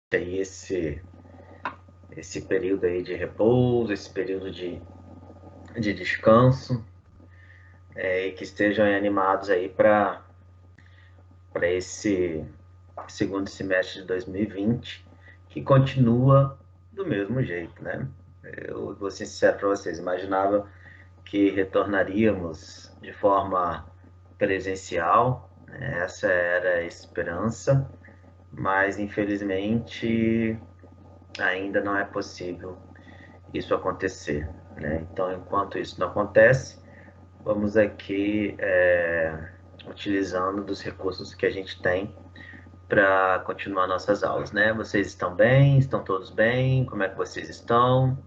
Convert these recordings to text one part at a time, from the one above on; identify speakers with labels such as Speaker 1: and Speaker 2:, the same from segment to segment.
Speaker 1: Tem esse período aí de repouso, esse período de descanso, e que estejam animados aí para esse segundo semestre de 2020, que continua do mesmo jeito, né? Eu vou ser sincero para vocês, imaginava que retornaríamos de forma presencial, né? Essa era a esperança, mas infelizmente ainda não é possível isso acontecer, né? Então, enquanto isso não acontece, vamos aqui utilizando dos recursos que a gente tem para continuar nossas aulas, né? Vocês estão bem? Estão todos bem? Como é que vocês estão?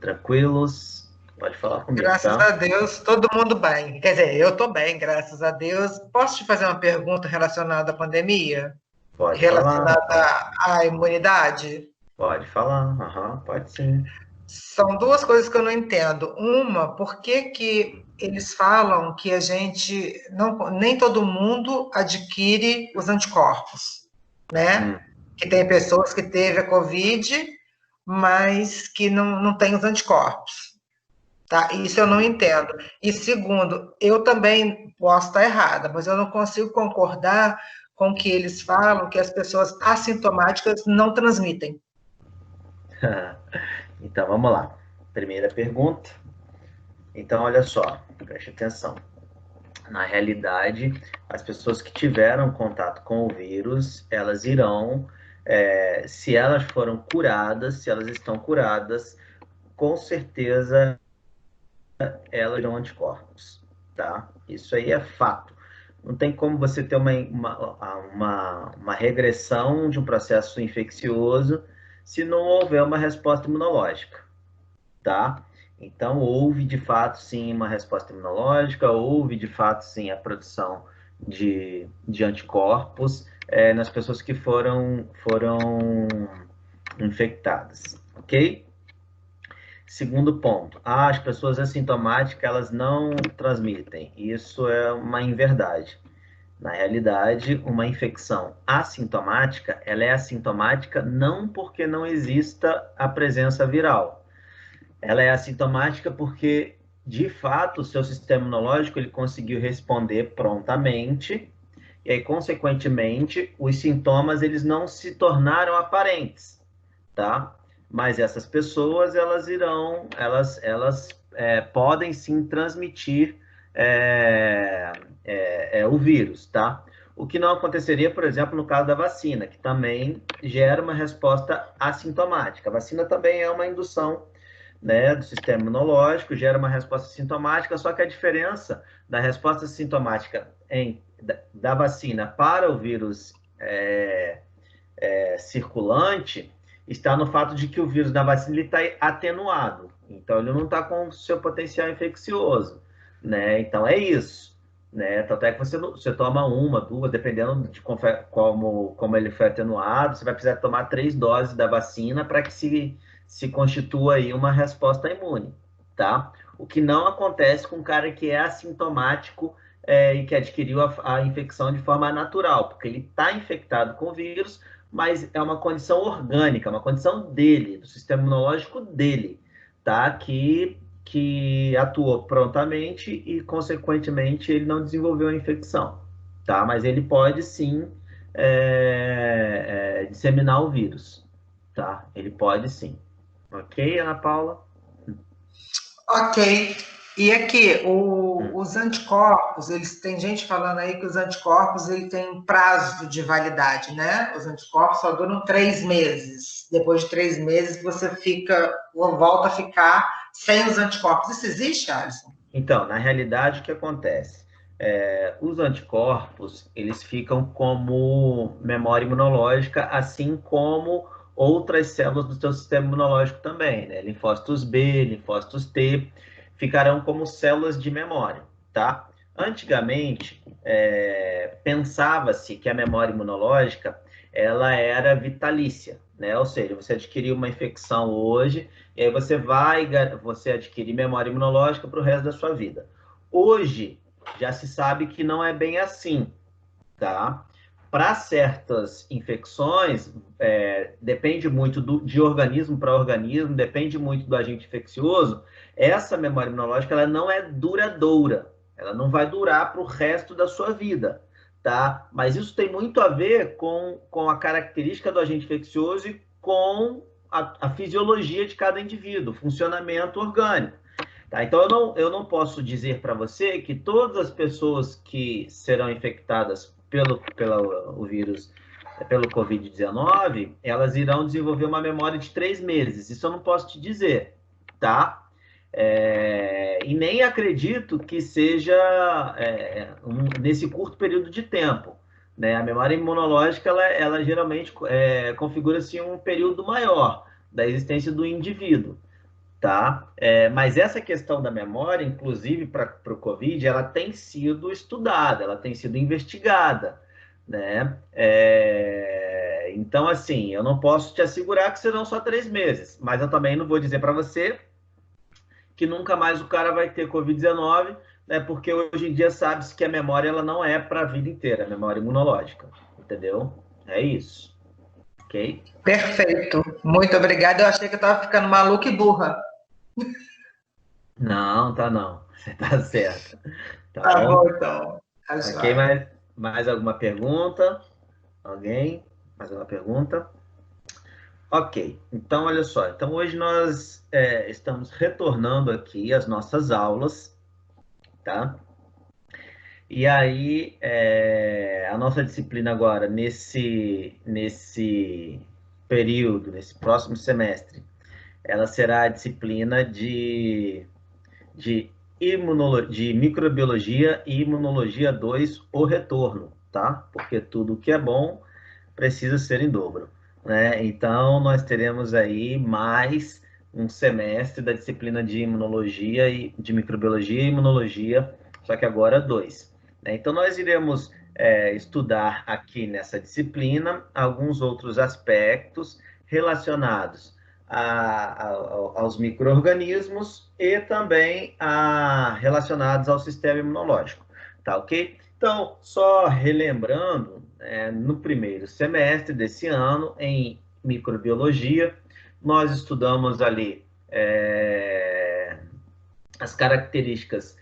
Speaker 1: Tranquilos? Pode falar comigo,
Speaker 2: Graças
Speaker 1: tá?
Speaker 2: a Deus, todo mundo bem. Quer dizer, eu estou bem, graças a Deus. Posso te fazer uma pergunta relacionada à pandemia?
Speaker 1: Pode falar,
Speaker 2: Relacionada à imunidade?
Speaker 1: pode falar, pode sim.
Speaker 2: São duas coisas que eu não entendo. Uma, por que que eles falam que a gente não, nem todo mundo adquire os anticorpos, né?
Speaker 1: Hum.
Speaker 2: Que tem pessoas que teve a Covid, mas que não tem os anticorpos. Tá? Isso eu não entendo. E segundo, eu também posso estar errada, mas eu não consigo concordar com o que eles falam que as pessoas assintomáticas não transmitem.
Speaker 1: Então, vamos lá. Primeira pergunta. Então, olha só, preste atenção. Na realidade, as pessoas que tiveram contato com o vírus, elas irão, se elas foram curadas, se elas estão curadas, com certeza elas dão anticorpos, tá? Isso aí é fato. Não tem como você ter uma regressão de um processo infeccioso se não houver uma resposta imunológica, tá? Então, houve de fato sim uma resposta imunológica, houve de fato sim a produção de anticorpos nas pessoas que foram infectadas, ok? Segundo ponto, as pessoas assintomáticas elas não transmitem. Isso é uma inverdade. Na realidade, uma infecção assintomática, ela é assintomática não porque não exista a presença viral. Ela é assintomática porque, de fato, o seu sistema imunológico ele conseguiu responder prontamente e aí, consequentemente, os sintomas eles não se tornaram aparentes, tá? Mas essas pessoas elas podem sim transmitir o vírus, tá? O que não aconteceria, por exemplo, no caso da vacina, que também gera uma resposta assintomática. A vacina também é uma indução, né, do sistema imunológico, gera uma resposta sintomática, só que a diferença da resposta sintomática da vacina para o vírus circulante está no fato de que o vírus da vacina está atenuado, então ele não está com o seu potencial infeccioso, né? Então é isso, né? Tanto é que você toma uma, duas, dependendo de como ele foi atenuado, você vai precisar tomar 3 doses da vacina para que se constitua aí uma resposta imune, tá? O que não acontece com o cara que é assintomático e que adquiriu a infecção de forma natural, porque ele está infectado com o vírus, mas é uma condição orgânica, uma condição dele, do sistema imunológico dele, tá? Que atuou prontamente e, consequentemente, ele não desenvolveu a infecção, tá? Mas ele pode sim disseminar o vírus, tá? Ele pode sim. Ok, Ana Paula?
Speaker 2: Ok. E aqui,
Speaker 1: Hum.
Speaker 2: os anticorpos, eles tem gente falando aí que os anticorpos ele tem prazo de validade, né? Os anticorpos só duram 3 meses. Depois de 3 meses você volta a ficar sem os anticorpos. Isso existe, Alisson?
Speaker 1: Então, na realidade, o que acontece? Os anticorpos, eles ficam como memória imunológica, assim como outras células do seu sistema imunológico também, né? Linfócitos B, linfócitos T, ficarão como células de memória, tá? Antigamente, pensava-se que a memória imunológica, ela era vitalícia, né? Ou seja, você adquiriu uma infecção hoje, e aí você adquire memória imunológica para o resto da sua vida. Hoje, já se sabe que não é bem assim, tá? Para certas infecções, depende muito de organismo para organismo, depende muito do agente infeccioso. Essa memória imunológica ela não é duradoura, ela não vai durar para o resto da sua vida, tá? Mas isso tem muito a ver com a característica do agente infeccioso e com a fisiologia de cada indivíduo, funcionamento orgânico. Tá, então, eu não posso dizer para você que todas as pessoas que serão infectadas pelo vírus, pelo Covid-19, elas irão desenvolver uma memória de 3 meses. Isso eu não posso te dizer, tá? E nem acredito que seja nesse curto período de tempo. Né? A memória imunológica, ela geralmente configura-se um período maior da existência do indivíduo. Tá? Mas essa questão da memória, inclusive para o Covid, ela tem sido estudada, ela tem sido investigada, né? Então, assim, eu não posso te assegurar que serão só 3 meses, mas eu também não vou dizer para você que nunca mais o cara vai ter Covid-19, né? Porque hoje em dia sabe-se que a memória ela não é para a vida inteira, a memória imunológica, entendeu? É isso, ok?
Speaker 2: Perfeito. Muito obrigada. Eu achei que eu estava ficando maluca e burra.
Speaker 1: Não, tá não. Você tá certo. Tá
Speaker 2: Tá bom,
Speaker 1: bom?
Speaker 2: então. Tá
Speaker 1: Ok,
Speaker 2: joia.
Speaker 1: mais alguma pergunta? Alguém? Mais alguma pergunta? Ok, então olha só. Então hoje nós estamos retornando aqui às nossas aulas, tá? E aí a nossa disciplina agora nesse período, nesse próximo semestre, ela será a disciplina de de microbiologia e imunologia 2, o retorno, tá? Porque tudo que é bom precisa ser em dobro, né? Então, nós teremos aí mais um semestre da disciplina de imunologia e de microbiologia e imunologia, só que agora 2. Né? Então, nós iremos estudar aqui nessa disciplina alguns outros aspectos relacionados aos micro-organismos e também relacionados ao sistema imunológico, tá ok? Então, só relembrando, no primeiro semestre desse ano, em microbiologia, nós estudamos ali as características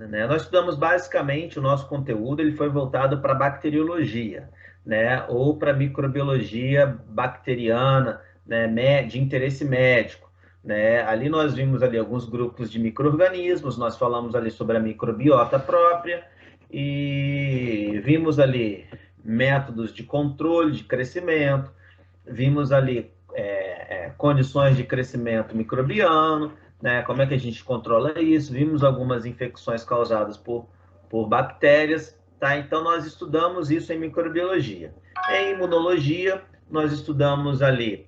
Speaker 1: né? Nós estudamos basicamente o nosso conteúdo, ele foi voltado para bacteriologia, né? Ou para microbiologia bacteriana, né? De interesse médico. Né? Ali nós vimos ali alguns grupos de micro-organismos, nós falamos ali sobre a microbiota própria e vimos ali métodos de controle de crescimento, vimos ali condições de crescimento microbiano, né? Como é que a gente controla isso? Vimos algumas infecções causadas por bactérias, tá? Então nós estudamos isso em microbiologia. Em imunologia, nós estudamos ali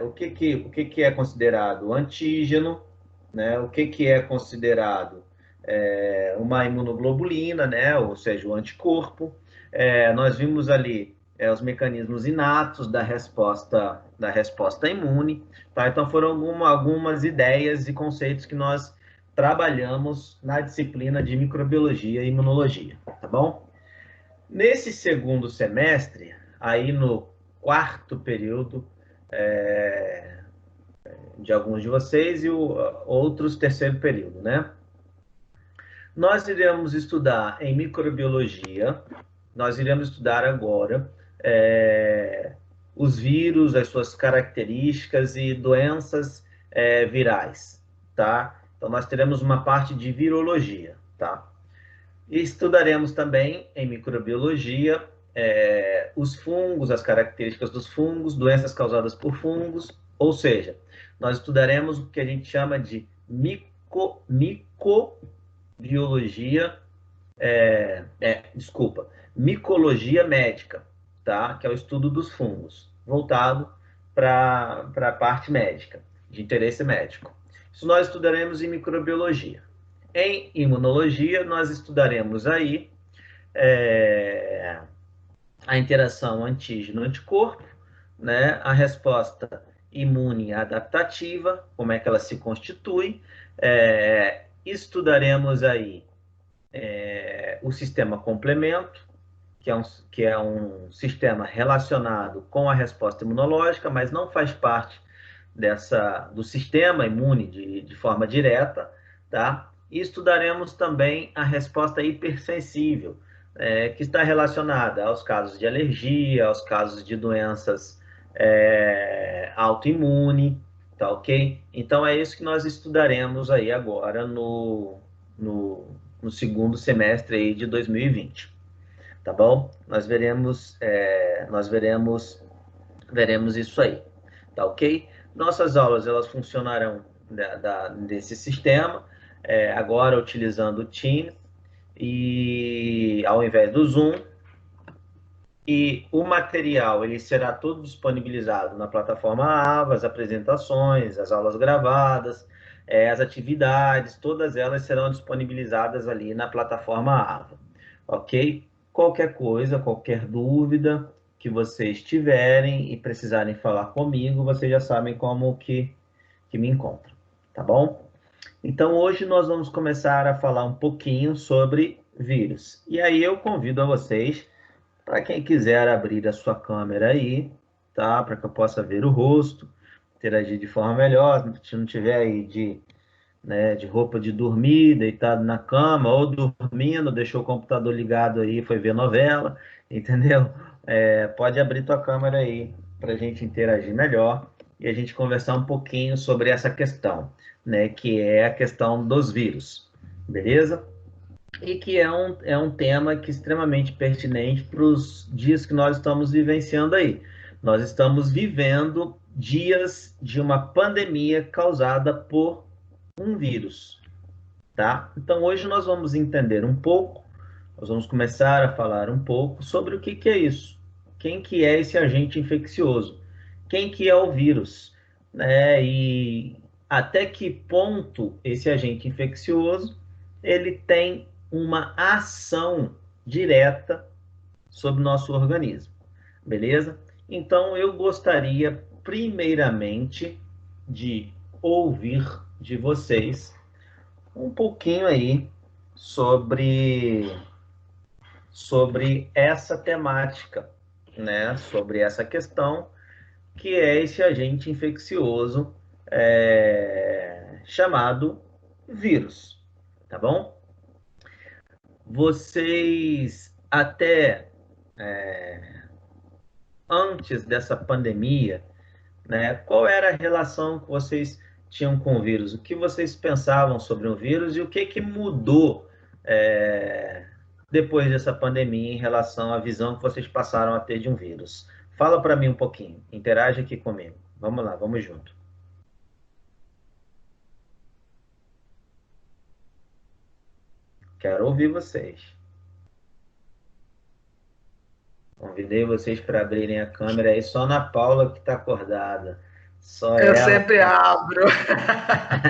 Speaker 1: o que é considerado antígeno, né? O que é considerado uma imunoglobulina, né? Ou seja, o anticorpo. Nós vimos ali os mecanismos inatos da resposta imune. Tá? Então, foram algumas ideias e conceitos que nós trabalhamos na disciplina de microbiologia e imunologia. Tá bom? Nesse segundo semestre, aí no quarto período, de alguns de vocês e outros terceiro período, né? Nós iremos estudar em microbiologia, nós iremos estudar agora os vírus, as suas características e doenças virais, tá? Então, nós teremos uma parte de virologia, tá? E estudaremos também em microbiologia os fungos, as características dos fungos, doenças causadas por fungos, ou seja, nós estudaremos o que a gente chama de microbiologia, micologia médica, tá? Que é o estudo dos fungos, voltado para a parte médica, de interesse médico. Isso nós estudaremos em microbiologia. Em imunologia, nós estudaremos aí a interação antígeno-anticorpo, né? A resposta imune adaptativa, como é que ela se constitui. Estudaremos aí o sistema complemento, que é um sistema relacionado com a resposta imunológica, mas não faz parte do sistema imune de forma direta, tá? E estudaremos também a resposta hipersensível, que está relacionada aos casos de alergia, aos casos de doenças autoimune, tá ok? Então é isso que nós estudaremos aí agora no segundo semestre aí de 2020, tá bom? Veremos isso aí, tá ok? Nossas aulas elas funcionarão desse sistema, agora utilizando o Teams e ao invés do Zoom, e o material ele será todo disponibilizado na plataforma AVA, as apresentações, as aulas gravadas, as atividades, todas elas serão disponibilizadas ali na plataforma AVA, ok? Qualquer coisa, qualquer dúvida que vocês tiverem e precisarem falar comigo, vocês já sabem como que me encontram, tá bom? Então, hoje nós vamos começar a falar um pouquinho sobre vírus. E aí eu convido a vocês, para quem quiser abrir a sua câmera aí, tá? Para que eu possa ver o rosto, interagir de forma melhor, se não tiver aí de roupa de dormir, deitado na cama, ou dormindo, deixou o computador ligado aí, foi ver novela, entendeu? Pode abrir tua câmera aí para a gente interagir melhor e a gente conversar um pouquinho sobre essa questão, né? Que é a questão dos vírus, beleza? E que é um tema que é extremamente pertinente para os dias que nós estamos vivenciando aí. Nós estamos vivendo dias de uma pandemia causada por um vírus, tá? Então hoje nós vamos entender um pouco, nós vamos começar a falar um pouco sobre o que é isso, quem que é esse agente infeccioso, quem que é o vírus, né? E até que ponto esse agente infeccioso ele tem uma ação direta sobre o nosso organismo, beleza? Então eu gostaria primeiramente de ouvir de vocês um pouquinho aí sobre essa temática, né? Sobre essa questão que é esse agente infeccioso chamado vírus, tá bom? Vocês até antes dessa pandemia, né? Qual era a relação que vocês tinham com o vírus? O que vocês pensavam sobre o vírus e o que mudou depois dessa pandemia em relação à visão que vocês passaram a ter de um vírus? Fala para mim um pouquinho, interage aqui comigo. Vamos lá, vamos junto. Quero ouvir vocês. Convidei vocês para abrirem a câmera aí, só na Paula que está acordada. Só
Speaker 2: Eu
Speaker 1: ela.
Speaker 2: sempre abro.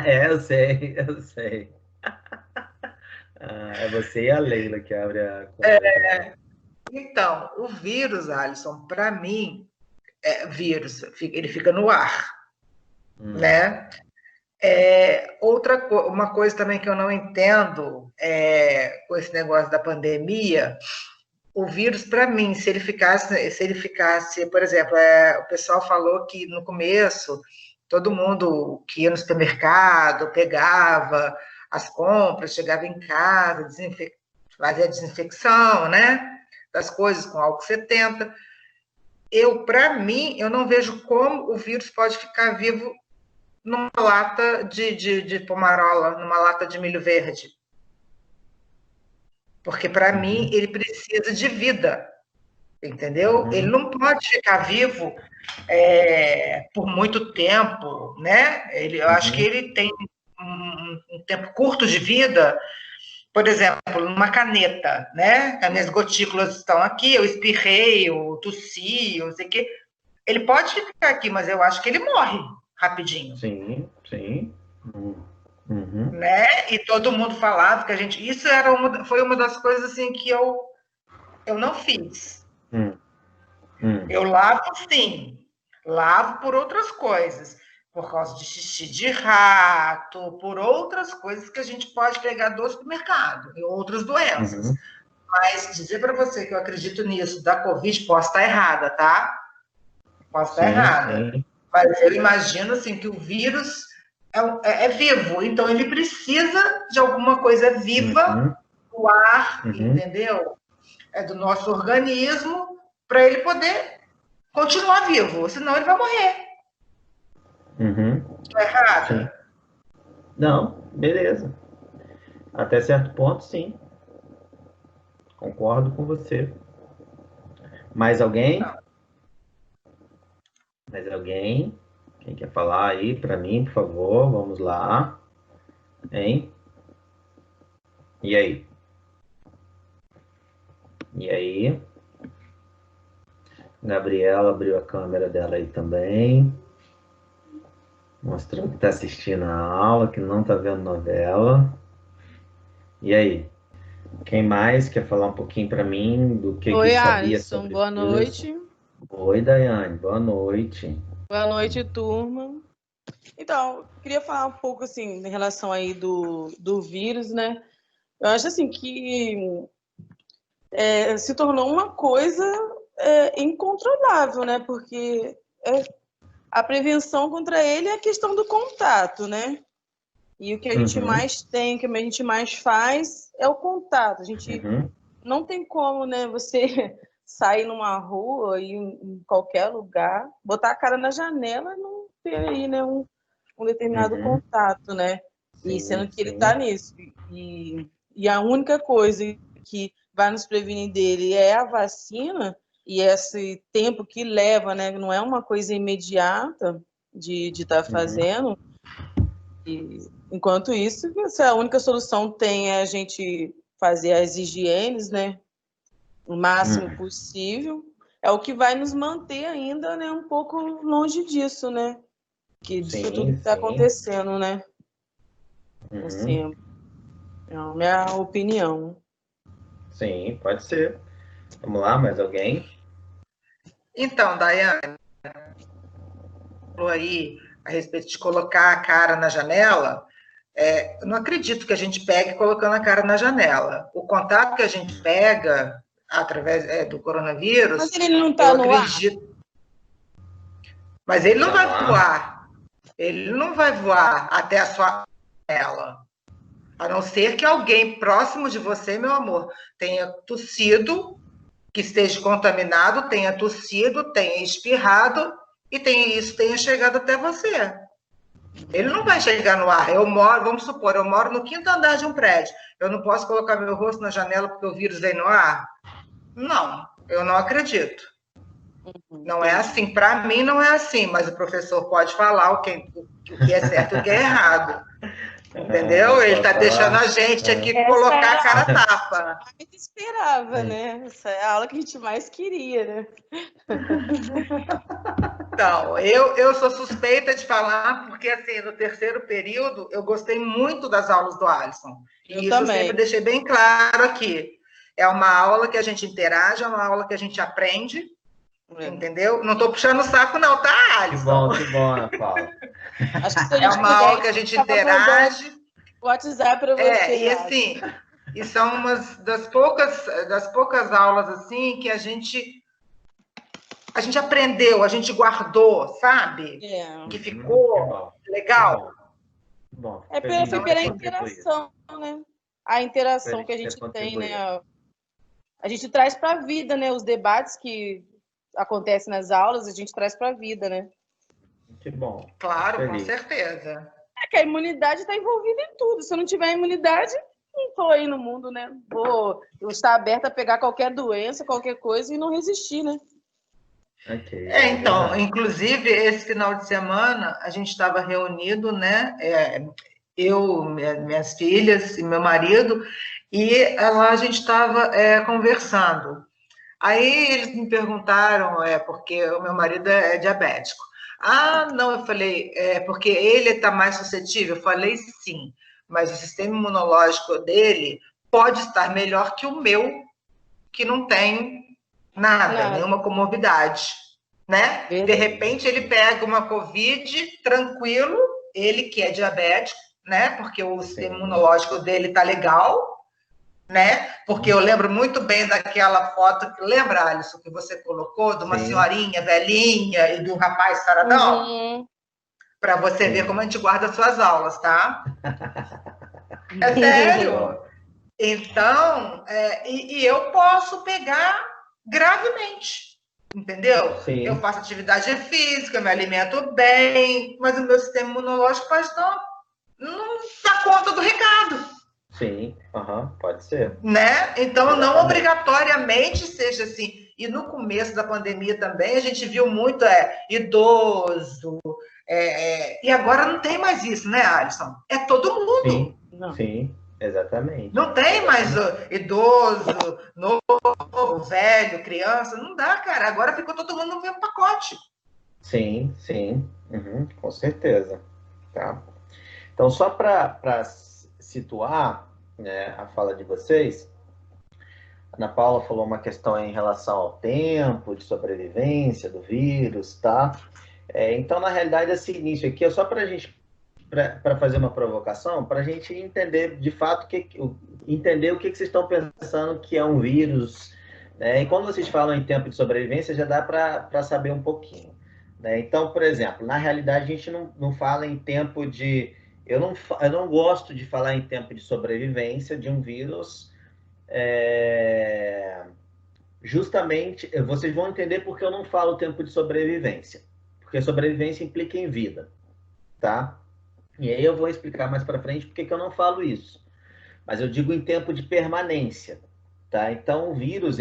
Speaker 1: Eu sei, eu sei. É você e a Leila que abre a câmera.
Speaker 2: Então, o vírus, Alisson, para mim, vírus, ele fica no ar, né? Uma coisa também que eu não entendo com esse negócio da pandemia, o vírus, para mim, se ele ficasse, por exemplo, o pessoal falou que no começo todo mundo que ia no supermercado pegava as compras, chegava em casa, fazia a desinfecção, né? Das coisas com álcool 70. Para mim, eu não vejo como o vírus pode ficar vivo numa lata de pomarola, numa lata de milho verde. Porque, para mim, ele precisa de vida, entendeu? Ele não pode ficar vivo por muito tempo, né? Eu acho que ele tem um tempo curto de vida. Por exemplo, numa caneta, né? As minhas gotículas estão aqui, eu espirrei, eu tossi, eu sei o quê. Ele pode ficar aqui, mas eu acho que ele morre rapidinho.
Speaker 1: Sim, sim.
Speaker 2: Né? E todo mundo falava que a gente... Isso foi uma das coisas assim que eu não fiz. Eu lavo, sim. Lavo por outras coisas. por causa de xixi de rato, por outras coisas que a gente pode pegar do supermercado e outras doenças.
Speaker 1: Uhum.
Speaker 2: Mas dizer para você que eu acredito nisso, da Covid, posso estar errada, tá? Posso estar errada.
Speaker 1: Sim.
Speaker 2: Mas eu imagino assim, que o vírus é vivo, então ele precisa de alguma coisa viva do ar,
Speaker 1: Uhum.
Speaker 2: entendeu? É do nosso organismo, para ele poder continuar vivo, senão ele vai morrer.
Speaker 1: Uhum.
Speaker 2: Estou errada?
Speaker 1: Sim. Não, beleza. Até certo ponto, sim. Concordo com você. Mais alguém?
Speaker 2: Não.
Speaker 1: Mais alguém? Quem quer falar aí para mim, por favor? Vamos lá. Hein? E aí? E aí? Gabriela abriu a câmera dela aí também. Mostrando que está assistindo a aula, que não está vendo novela. E aí? Quem mais quer falar um pouquinho para mim do que
Speaker 3: Oi,
Speaker 1: sabia
Speaker 3: Alisson,
Speaker 1: sobre
Speaker 3: boa
Speaker 1: vírus?
Speaker 3: noite.
Speaker 1: Oi, Daiane, boa noite.
Speaker 3: Boa noite, turma. Então, queria falar um pouco, assim, em relação aí do vírus, né? Eu acho, assim, que se tornou uma coisa incontrolável, né? Porque a prevenção contra ele é a questão do contato, né? E o que a gente
Speaker 1: Uhum,
Speaker 3: mais tem, o que a gente mais faz é o contato. A gente
Speaker 1: uhum,
Speaker 3: não tem como, né, você sair numa rua, ir em qualquer lugar, botar a cara na janela e não ter aí, né, um determinado
Speaker 1: uhum.
Speaker 3: contato, né? E
Speaker 1: Sim,
Speaker 3: sendo que ele está
Speaker 1: sim.
Speaker 3: nisso. E a única coisa que vai nos prevenir dele é a vacina, e esse tempo que leva, né, não é uma coisa imediata de estar
Speaker 1: Uhum,
Speaker 3: fazendo. E, enquanto isso, essa a única solução tem é a gente fazer as higienes, né, o máximo
Speaker 1: uhum.
Speaker 3: possível, é o que vai nos manter ainda, né, um pouco longe disso, né, que disso tudo
Speaker 1: Sim,
Speaker 3: que está
Speaker 1: sim.
Speaker 3: acontecendo, né,
Speaker 1: Uhum.
Speaker 3: assim, é a minha opinião.
Speaker 1: Sim, pode ser. Vamos lá, mais alguém?
Speaker 2: Então, Daiane, falou aí a respeito de colocar a cara na janela. Eu não acredito que a gente pegue colocando a cara na janela. O contato que a gente pega através do
Speaker 3: Mas
Speaker 2: coronavírus,
Speaker 3: ele não
Speaker 2: eu
Speaker 3: está no ar?
Speaker 2: acredito. Mas ele não
Speaker 1: Tá no
Speaker 2: vai
Speaker 1: ar?
Speaker 2: voar. Ele não vai voar até a sua janela. A não ser que alguém próximo de você, meu amor, tenha tossido, que esteja contaminado, tenha tossido, tenha espirrado e isso tenha chegado até você. Ele não vai chegar no ar. Eu moro, vamos supor, eu moro no quinto andar de um prédio. Eu não posso colocar meu rosto na janela porque o vírus vem no ar? Não, eu não acredito. Não é
Speaker 3: Entendi.
Speaker 2: assim. Para mim, não é assim, mas o professor pode falar o que é certo e o que é errado. Entendeu? Ele
Speaker 1: Posso
Speaker 2: está deixando
Speaker 1: falar?
Speaker 2: a gente aqui
Speaker 3: Essa
Speaker 2: colocar a
Speaker 3: era a
Speaker 2: cara
Speaker 3: aula
Speaker 2: tapa.
Speaker 3: que a gente esperava, né? Essa é a aula que a gente mais queria, né?
Speaker 2: Então, eu sou suspeita de falar, porque assim, no terceiro período eu gostei muito das aulas do Alisson.
Speaker 3: Eu
Speaker 2: E isso eu sempre
Speaker 3: também.
Speaker 2: deixei bem claro aqui. É uma aula que a gente interage, é uma aula que a gente aprende,
Speaker 3: É.
Speaker 2: entendeu? Não estou puxando o saco, não, tá, Alisson?
Speaker 1: Que bom, Ana Paula.
Speaker 3: Acho que se a
Speaker 2: É
Speaker 3: gente
Speaker 2: uma aula
Speaker 3: puder,
Speaker 2: que a
Speaker 3: a gente
Speaker 2: gente
Speaker 3: estava mandando
Speaker 2: interage.
Speaker 3: o WhatsApp para você,
Speaker 2: E
Speaker 3: Alisson.
Speaker 2: assim, e são umas das poucas aulas assim que a gente aprendeu, a gente guardou, sabe?
Speaker 3: É.
Speaker 2: Que
Speaker 1: Que
Speaker 2: ficou
Speaker 1: bom, que
Speaker 2: legal.
Speaker 1: bom. Que bom, fico
Speaker 3: Foi
Speaker 1: feliz de
Speaker 2: Então,
Speaker 1: ter
Speaker 3: pela
Speaker 2: assim,
Speaker 1: contribuído.
Speaker 3: interação, né? A interação
Speaker 1: Feliz
Speaker 3: que a
Speaker 1: de ter
Speaker 3: gente tem, né?
Speaker 1: contribuído.
Speaker 3: A gente traz para a vida, né? Os debates que acontecem nas aulas, a gente traz para a vida, né?
Speaker 1: Que bom, fico
Speaker 2: claro, com
Speaker 1: feliz.
Speaker 2: certeza.
Speaker 3: É que a imunidade está envolvida em tudo. Se eu não tiver imunidade, não estou aí no mundo, né? Vou estar aberta a pegar qualquer doença, qualquer coisa e não resistir, né?
Speaker 1: Ok, é
Speaker 2: Então,
Speaker 1: verdade.
Speaker 2: inclusive, esse final de semana, a gente estava reunido, né? Eu, minhas filhas e meu marido, e lá a gente estava conversando. Aí eles me perguntaram, porque o meu marido é diabético. Ah, não, eu falei, porque ele está mais suscetível? Eu falei, sim, mas o sistema imunológico dele pode estar melhor que o meu, que não tem nada,
Speaker 3: Nada.
Speaker 2: nenhuma comorbidade. né?
Speaker 3: Verdade.
Speaker 2: De repente ele pega uma Covid tranquilo, ele que é diabético, né? Porque o sistema imunológico dele tá legal, né? Porque eu lembro muito bem daquela foto, lembra, Alisson, que você colocou, de uma senhorinha velhinha e de um rapaz saradão? Para você ver como a gente guarda suas aulas, tá? É sério. Então, e eu posso pegar gravemente, entendeu?
Speaker 1: Sim.
Speaker 2: Eu faço atividade física, me alimento bem, mas o meu sistema imunológico não dá conta do recado.
Speaker 1: Sim, pode ser.
Speaker 2: Né? Então,
Speaker 1: Exatamente.
Speaker 2: não obrigatoriamente seja assim. E no começo da pandemia também, a gente viu muito idoso, e agora não tem mais isso, né, Alisson? É todo mundo.
Speaker 1: Sim, exatamente.
Speaker 2: Não tem mais idoso, novo, velho, criança, não dá, cara. Agora ficou todo mundo no mesmo pacote.
Speaker 1: Sim, com certeza. Tá? Então, só para situar, né, a fala de vocês, a Ana Paula falou uma questão em relação ao tempo de sobrevivência do vírus, tá? Então, na realidade, esse início aqui é só para fazer uma provocação, para a gente entender de fato entender o que vocês estão pensando que é um vírus, né? E quando vocês falam em tempo de sobrevivência, já dá para saber um pouquinho, né? Então, por exemplo, na realidade, a gente não fala em tempo de... Eu não gosto de falar em tempo de sobrevivência de um vírus, justamente, vocês vão entender porque eu não falo tempo de sobrevivência, porque sobrevivência implica em vida, tá? E aí eu vou explicar mais para frente porque que eu não falo isso. Mas eu digo em tempo de permanência, tá? Então, o vírus,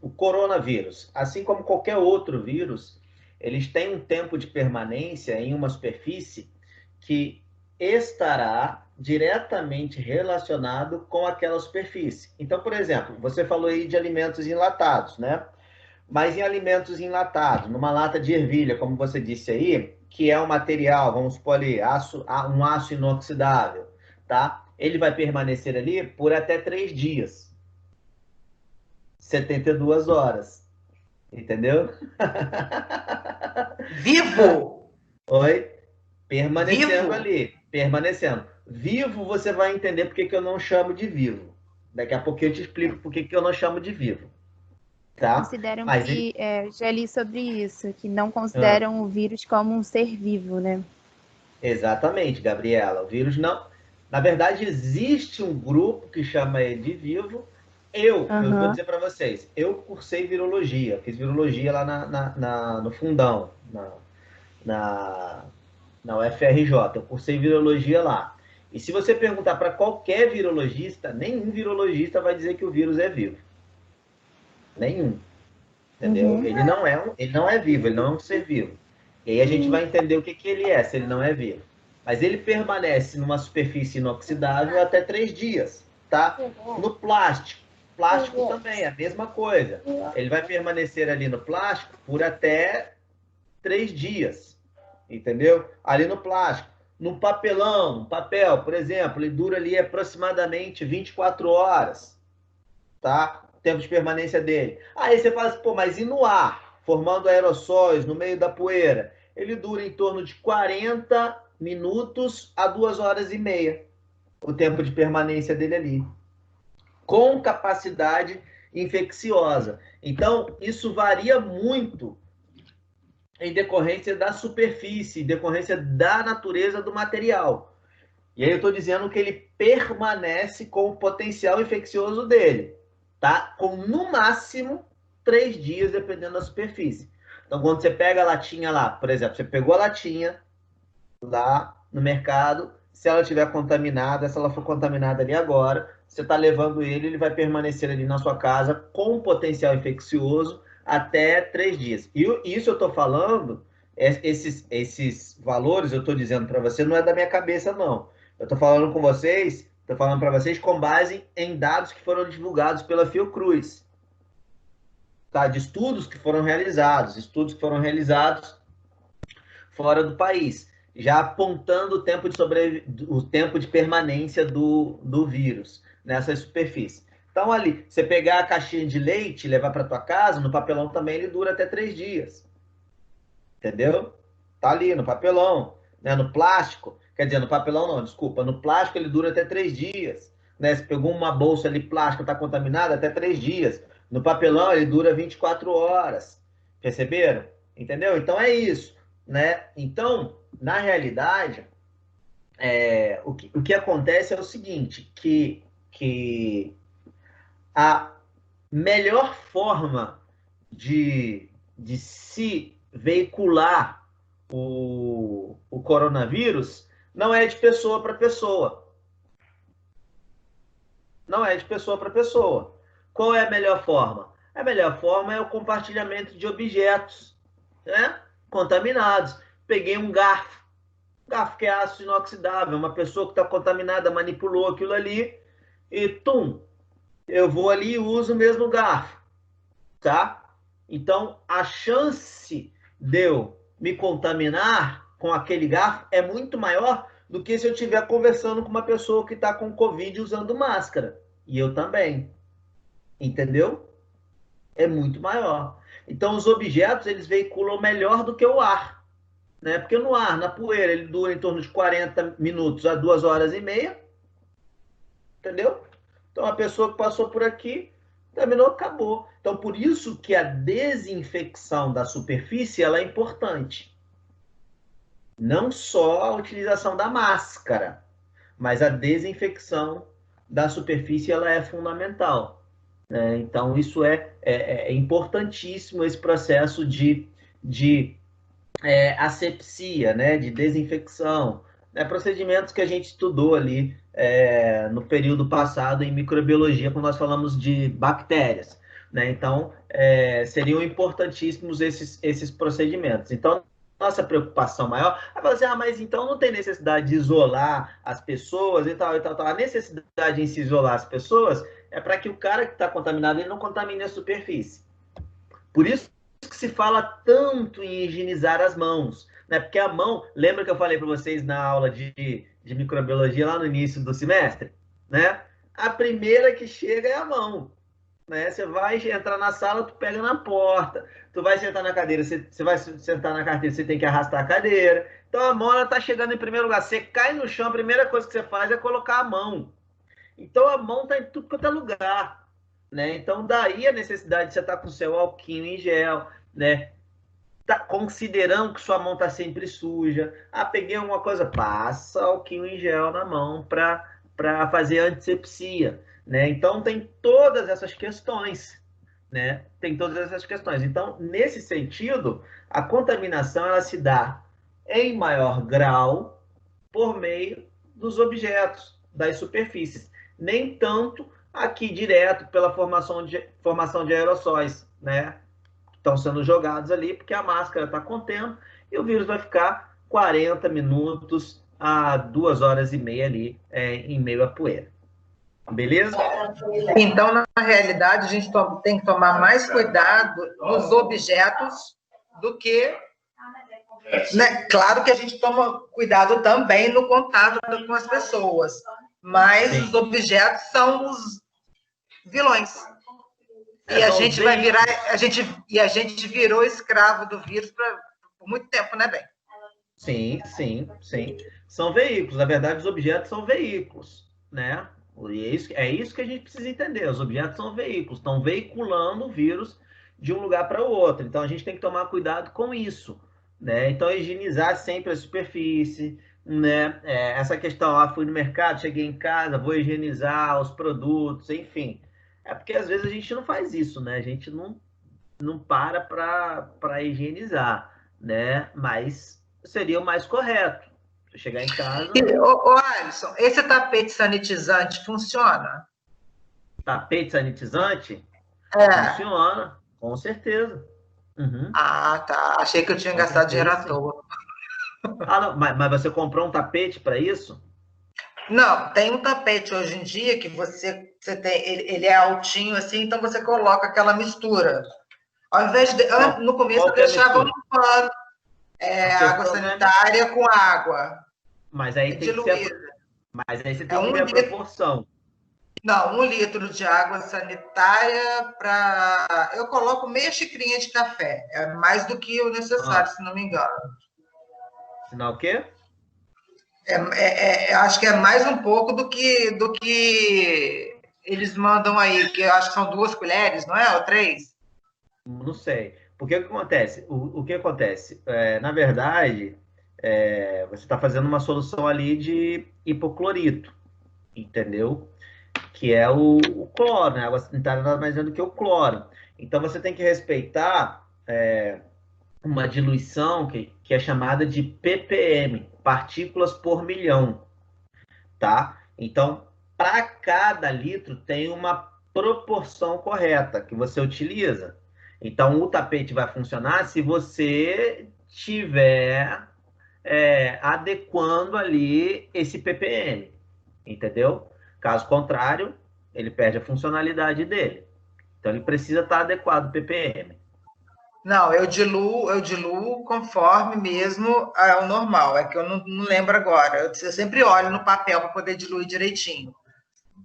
Speaker 1: o coronavírus, assim como qualquer outro vírus, eles têm um tempo de permanência em uma superfície que estará diretamente relacionado com aquela superfície. Então, por exemplo, você falou aí de alimentos enlatados, né? Mas em alimentos enlatados, numa lata de ervilha, como você disse aí, que é um material, vamos supor ali, um aço inoxidável, tá? Ele vai permanecer ali por até 3 dias. 72 horas. Entendeu?
Speaker 2: Vivo!
Speaker 1: Oi? Permanecendo
Speaker 2: Vivo.
Speaker 1: ali. Permanecendo. Vivo, você vai entender por que eu não chamo de vivo. Daqui a pouco eu te explico por que eu não chamo de vivo. Tá?
Speaker 4: Consideram que, já li sobre isso, que não consideram o vírus como um ser vivo, né?
Speaker 1: Exatamente, Gabriela. O vírus não... Na verdade, existe um grupo que chama ele de vivo. Eu vou dizer para vocês, eu cursei virologia, fiz virologia lá no Fundão, na UFRJ, eu cursei virologia lá. E se você perguntar para qualquer virologista, nenhum virologista vai dizer que o vírus é vivo. Nenhum. Entendeu? Ele não é vivo, ele não é um ser vivo. E aí a gente vai entender o que ele é, se ele não é vivo. Mas ele permanece numa superfície inoxidável até 3 dias, tá? No plástico. Plástico também é a mesma coisa. Ele vai permanecer ali no plástico por até 3 dias. Entendeu? Ali no plástico. No papelão, no papel, por exemplo, ele dura ali aproximadamente 24 horas. Tá? O tempo de permanência dele. Aí você fala assim, pô, mas e no ar? Formando aerossóis no meio da poeira? Ele dura em torno de 40 minutos a 2 horas e meia. O tempo de permanência dele ali. Com capacidade infecciosa. Então, isso varia muito em decorrência da superfície, em decorrência da natureza do material. E aí eu estou dizendo que ele permanece com o potencial infeccioso dele, tá? Com no máximo 3 dias, dependendo da superfície. Então, quando você pega a latinha lá, por exemplo, você pegou a latinha lá no mercado, se ela estiver contaminada, se ela for contaminada ali agora, você está levando ele vai permanecer ali na sua casa com potencial infeccioso até 3 dias. E isso eu estou falando, esses valores eu estou dizendo para você, não é da minha cabeça, não. Eu estou falando com vocês, estou falando para vocês com base em dados que foram divulgados pela Fiocruz. Tá? De estudos que foram realizados fora do país, já apontando o tempo de permanência do vírus nessa superfície. Então, ali, você pegar a caixinha de leite e levar para tua casa, no papelão também ele dura até 3 dias. Entendeu? Tá ali no papelão, né? No plástico, quer dizer, no papelão não, desculpa, no plástico ele dura até 3 dias, né? Se pegou uma bolsa ali plástica, tá contaminada, até 3 dias. No papelão ele dura 24 horas. Perceberam? Entendeu? Então é isso, né? Então, na realidade, o que acontece é o seguinte, que a melhor forma de se veicular o coronavírus não é de pessoa para pessoa. Não é de pessoa para pessoa. Qual é a melhor forma? A melhor forma é o compartilhamento de objetos, né, contaminados. Peguei um garfo que é ácido inoxidável, uma pessoa que está contaminada manipulou aquilo ali e, eu vou ali e uso o mesmo garfo, tá? Então, a chance de eu me contaminar com aquele garfo é muito maior do que se eu estiver conversando com uma pessoa que está com Covid usando máscara. E eu também. Entendeu? É muito maior. Então, os objetos, eles veiculam melhor do que o ar. Né? Porque no ar, na poeira, ele dura em torno de 40 minutos a 2 horas e meia. Entendeu? Então, a pessoa que passou por aqui, terminou, acabou. Então, por isso que a desinfecção da superfície ela é importante. Não só a utilização da máscara, mas a desinfecção da superfície ela é fundamental. Né? Então, isso é importantíssimo, esse processo de asepsia, né? De desinfecção. Né? Procedimentos que a gente estudou ali no período passado em microbiologia, quando nós falamos de bactérias. Né? Então, seriam importantíssimos esses procedimentos. Então, nossa preocupação maior é falar assim, mas então não tem necessidade de isolar as pessoas e tal, e tal, tal. A necessidade em se isolar as pessoas é para que o cara que está contaminado ele não contamine a superfície. Por isso que se fala tanto em higienizar as mãos, né? Porque a mão, lembra que eu falei para vocês na aula de microbiologia lá no início do semestre? Né? A primeira que chega é a mão. Né? Você vai entrar na sala, tu pega na porta. Tu vai sentar na cadeira, você vai sentar na carteira, você tem que arrastar a cadeira. Então a mão está chegando em primeiro lugar. Você cai no chão, a primeira coisa que você faz é colocar a mão. Então a mão está em tudo quanto é lugar. Né? Então daí a necessidade de você estar com o seu alquinho em gel, né? Tá considerando que sua mão está sempre suja. Peguei alguma coisa, passa alquinho em gel na mão para fazer antisepsia. Né? Então, tem todas essas questões. Né? Tem todas essas questões. Então, nesse sentido, a contaminação ela se dá em maior grau por meio dos objetos, das superfícies. Nem tanto aqui direto pela formação de aerossóis, né? Estão sendo jogados ali, porque a máscara está contendo e o vírus vai ficar 40 minutos a 2 horas e meia ali em meio à poeira. Beleza?
Speaker 2: Então, na realidade, a gente tem que tomar mais cuidado nos objetos do que... Né? Claro que a gente toma cuidado também no contato com as pessoas, mas os objetos são os vilões. E a gente vai virar, a gente virou escravo do vírus por muito tempo, né, Ben?
Speaker 1: Sim, sim, sim. São veículos, na verdade, os objetos são veículos, né? E é isso que a gente precisa entender. Os objetos são veículos, estão veiculando o vírus de um lugar para o outro. Então a gente tem que tomar cuidado com isso, né? Então higienizar sempre a superfície, né? Essa questão, fui no mercado, cheguei em casa, vou higienizar os produtos, enfim. É porque às vezes a gente não faz isso, né? A gente não para higienizar, né? Mas seria o mais correto. Chegar em casa...
Speaker 2: Ô, Alisson, esse tapete sanitizante funciona?
Speaker 1: Tapete sanitizante? Funciona, com certeza. Uhum.
Speaker 2: Tá. Achei que eu tinha gastado dinheiro à toa.
Speaker 1: Não, mas você comprou um tapete para isso?
Speaker 2: Não, tem um tapete hoje em dia que você tem, ele é altinho assim, então você coloca aquela mistura. Ao invés de, no começo eu deixava um pano, água sanitária com água.
Speaker 1: Mas aí tem que ser, mas aí você tem que ver a proporção.
Speaker 2: Não, 1 litro de água sanitária para. Eu coloco meia xicrinha de café. É mais do que o necessário,
Speaker 1: Ah,
Speaker 2: se não me engano.
Speaker 1: sinal o quê?
Speaker 2: Acho que é mais um pouco do que eles mandam aí, que eu acho que são 2 colheres, não é? Ou 3?
Speaker 1: Não sei. Porque o que acontece? O que acontece? Na verdade, você está fazendo uma solução ali de hipoclorito, entendeu? Que é o cloro, né? A água sanitária nada mais é do que o cloro. Então você tem que respeitar uma diluição que é chamada de ppm, partículas por milhão, tá? Então, para cada litro tem uma proporção correta que você utiliza. Então, o tapete vai funcionar se você tiver adequando ali esse ppm, entendeu? Caso contrário, ele perde a funcionalidade dele. Então, ele precisa estar adequado ao ppm.
Speaker 2: Não, eu diluo conforme mesmo o normal. É que eu não lembro agora. Eu sempre olho no papel para poder diluir direitinho.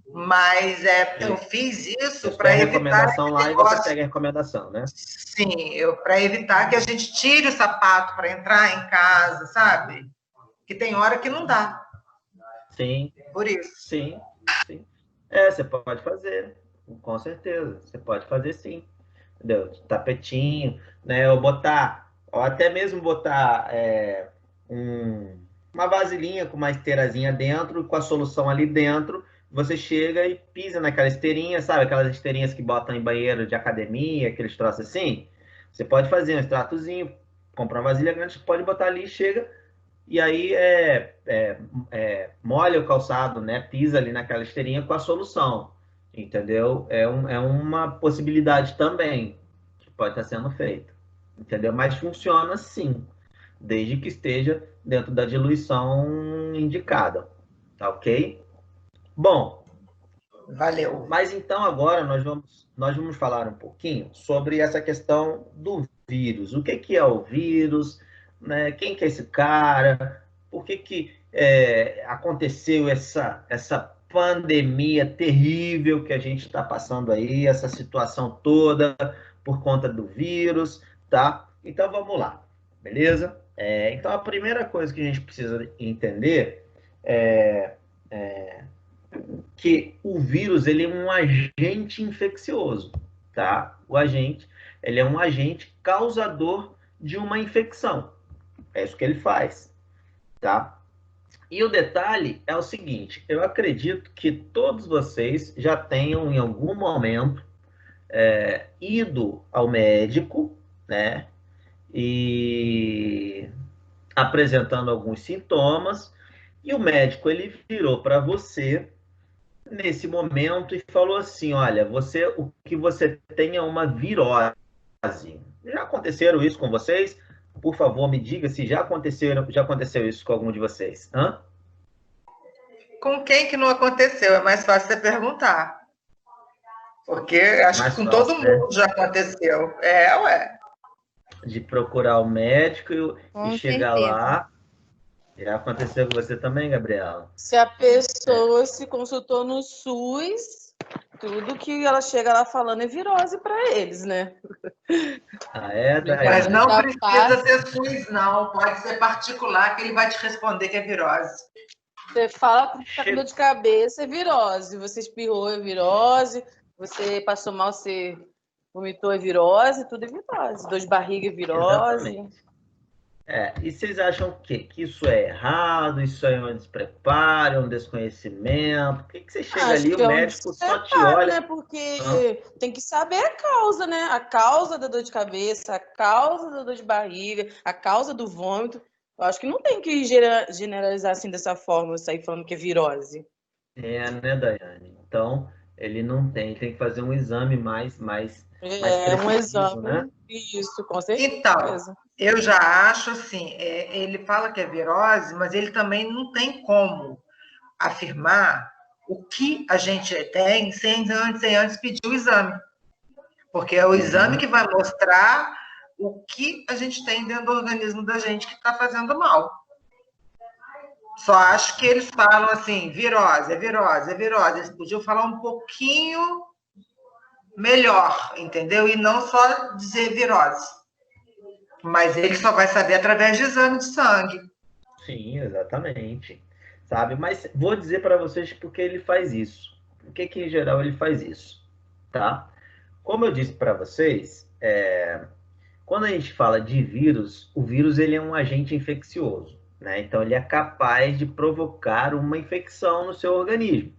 Speaker 2: Mas eu fiz isso
Speaker 1: Isso tem a
Speaker 2: para evitar
Speaker 1: recomendação
Speaker 2: esse
Speaker 1: lá e você
Speaker 2: negócio.
Speaker 1: segue a recomendação, né?
Speaker 2: Sim, para evitar que a gente tire o sapato para entrar em casa, sabe? Que tem hora que não dá.
Speaker 1: Sim,
Speaker 2: Por isso.
Speaker 1: sim, sim. Você pode fazer, com certeza. Você pode fazer sim. Entendeu? Tapetinho, né? Ou até mesmo botar uma vasilhinha com uma esteirazinha dentro, com a solução ali dentro. Você chega e pisa naquela esteirinha, sabe? Aquelas esteirinhas que botam em banheiro de academia, aqueles troços assim. Você pode fazer um extratozinho, comprar uma vasilha grande, pode botar ali, chega, e aí molha o calçado, né? Pisa ali naquela esteirinha com a solução, entendeu? É uma possibilidade também que pode estar sendo feita, entendeu? Mas funciona sim, desde que esteja dentro da diluição indicada, tá ok? Bom,
Speaker 2: Valeu.
Speaker 1: mas então agora nós vamos falar um pouquinho sobre essa questão do vírus. O que é o vírus? Né? Quem que é esse cara? Por que aconteceu essa pandemia terrível que a gente está passando aí, essa situação toda por conta do vírus, tá? Então vamos lá, beleza? Então a primeira coisa que a gente precisa entender é que o vírus ele é um agente infeccioso, tá? O agente, ele é um agente causador de uma infecção. É isso que ele faz, tá? E o detalhe é o seguinte, eu acredito que todos vocês já tenham em algum momento ido ao médico, né? E apresentando alguns sintomas, e o médico ele virou para você nesse momento e falou assim: olha, o que você tem é uma virose. Já aconteceram isso com vocês? Por favor, me diga se já aconteceu isso com algum de vocês. Hã?
Speaker 2: Com quem que não aconteceu? É mais fácil você perguntar. Porque acho que
Speaker 1: Mais
Speaker 2: com todo
Speaker 1: fácil, né?
Speaker 2: mundo já aconteceu. Ué.
Speaker 1: De procurar o médico e
Speaker 4: Com
Speaker 1: chegar
Speaker 4: certeza.
Speaker 1: lá. Já aconteceu com você também, Gabriela?
Speaker 3: Se a pessoa se consultou no SUS, tudo que ela chega lá falando é virose para eles, né?
Speaker 1: Ah, é,
Speaker 2: Mas
Speaker 1: Daiane?
Speaker 2: não
Speaker 3: Já
Speaker 2: precisa
Speaker 3: passa,
Speaker 2: ser SUS, não. Pode ser particular, que ele vai te responder que é virose.
Speaker 3: você fala que tá com dor
Speaker 1: Che-
Speaker 3: de cabeça, é virose. Você espirrou, é virose. Você passou mal, você vomitou, é virose. Tudo é virose. Dor de barriga é virose.
Speaker 1: Exatamente. E vocês acham o quê? Que isso é errado, isso é um despreparo, é um desconhecimento? Por que você chega
Speaker 3: Acho
Speaker 1: ali, o
Speaker 3: que é um
Speaker 1: médico só te
Speaker 3: despreparo,
Speaker 1: olha?
Speaker 3: né? Porque tem que saber a causa, né? A causa da dor de cabeça, a causa da dor de barriga, a causa do vômito. Eu acho que não tem que generalizar assim dessa forma, sair falando que é virose.
Speaker 1: Né, Daiane? Então, ele não tem que fazer um exame mais
Speaker 3: É um
Speaker 1: preciso, né?
Speaker 3: exame, isso, com
Speaker 2: Então,
Speaker 3: certeza.
Speaker 2: eu já acho assim, ele fala que é virose, mas ele também não tem como afirmar o que a gente tem sem antes pedir o exame. Porque é o exame
Speaker 1: Uhum.
Speaker 2: que vai mostrar o que a gente tem dentro do organismo da gente que está fazendo mal. Só acho que eles falam assim, virose, é virose, é virose. Eles podiam falar um pouquinho melhor, entendeu? E não só dizer virose. Mas ele só vai saber através de exame de sangue.
Speaker 1: Sim, exatamente. Sabe? Mas vou dizer para vocês por que ele faz isso. Por que em geral ele faz isso, tá? Como eu disse para vocês, quando a gente fala de vírus, o vírus ele é um agente infeccioso, né? Então ele é capaz de provocar uma infecção no seu organismo,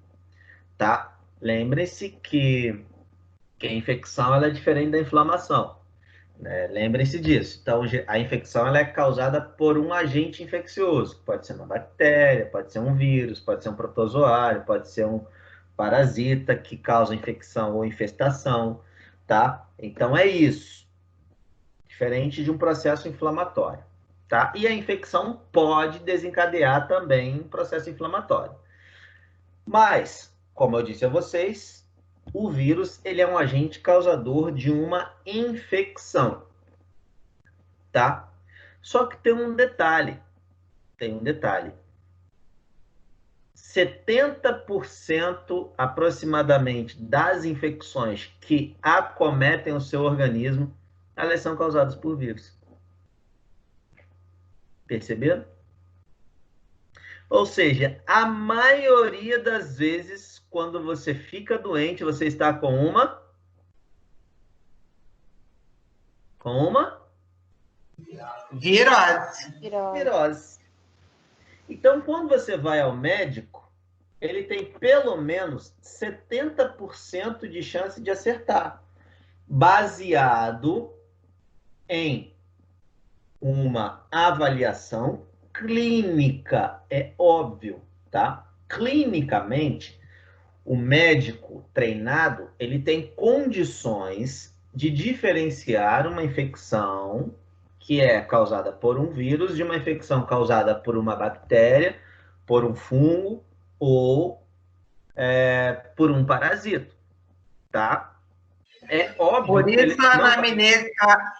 Speaker 1: tá? Lembrem-se que a infecção ela é diferente da inflamação. Lembrem-se disso. Então, a infecção ela é causada por um agente infeccioso. Pode ser uma bactéria, pode ser um vírus, pode ser um protozoário, pode ser um parasita que causa infecção ou infestação, tá? Então, é isso. Diferente de um processo inflamatório, tá? E a infecção pode desencadear também um processo inflamatório. Mas, como eu disse a vocês, o vírus ele é um agente causador de uma infecção, tá? Só que tem um detalhe, 70% aproximadamente das infecções que acometem o seu organismo, elas são causadas por vírus. Perceberam? Ou seja, a maioria das vezes, quando você fica doente, você está com uma virose. Então, quando você vai ao médico, ele tem pelo menos 70% de chance de acertar, baseado em uma avaliação clínica, é óbvio, tá? Clinicamente, o médico treinado, ele tem condições de diferenciar uma infecção que é causada por um vírus de uma infecção causada por uma bactéria, por um fungo ou por um parasito, tá? É óbvio
Speaker 2: Por isso a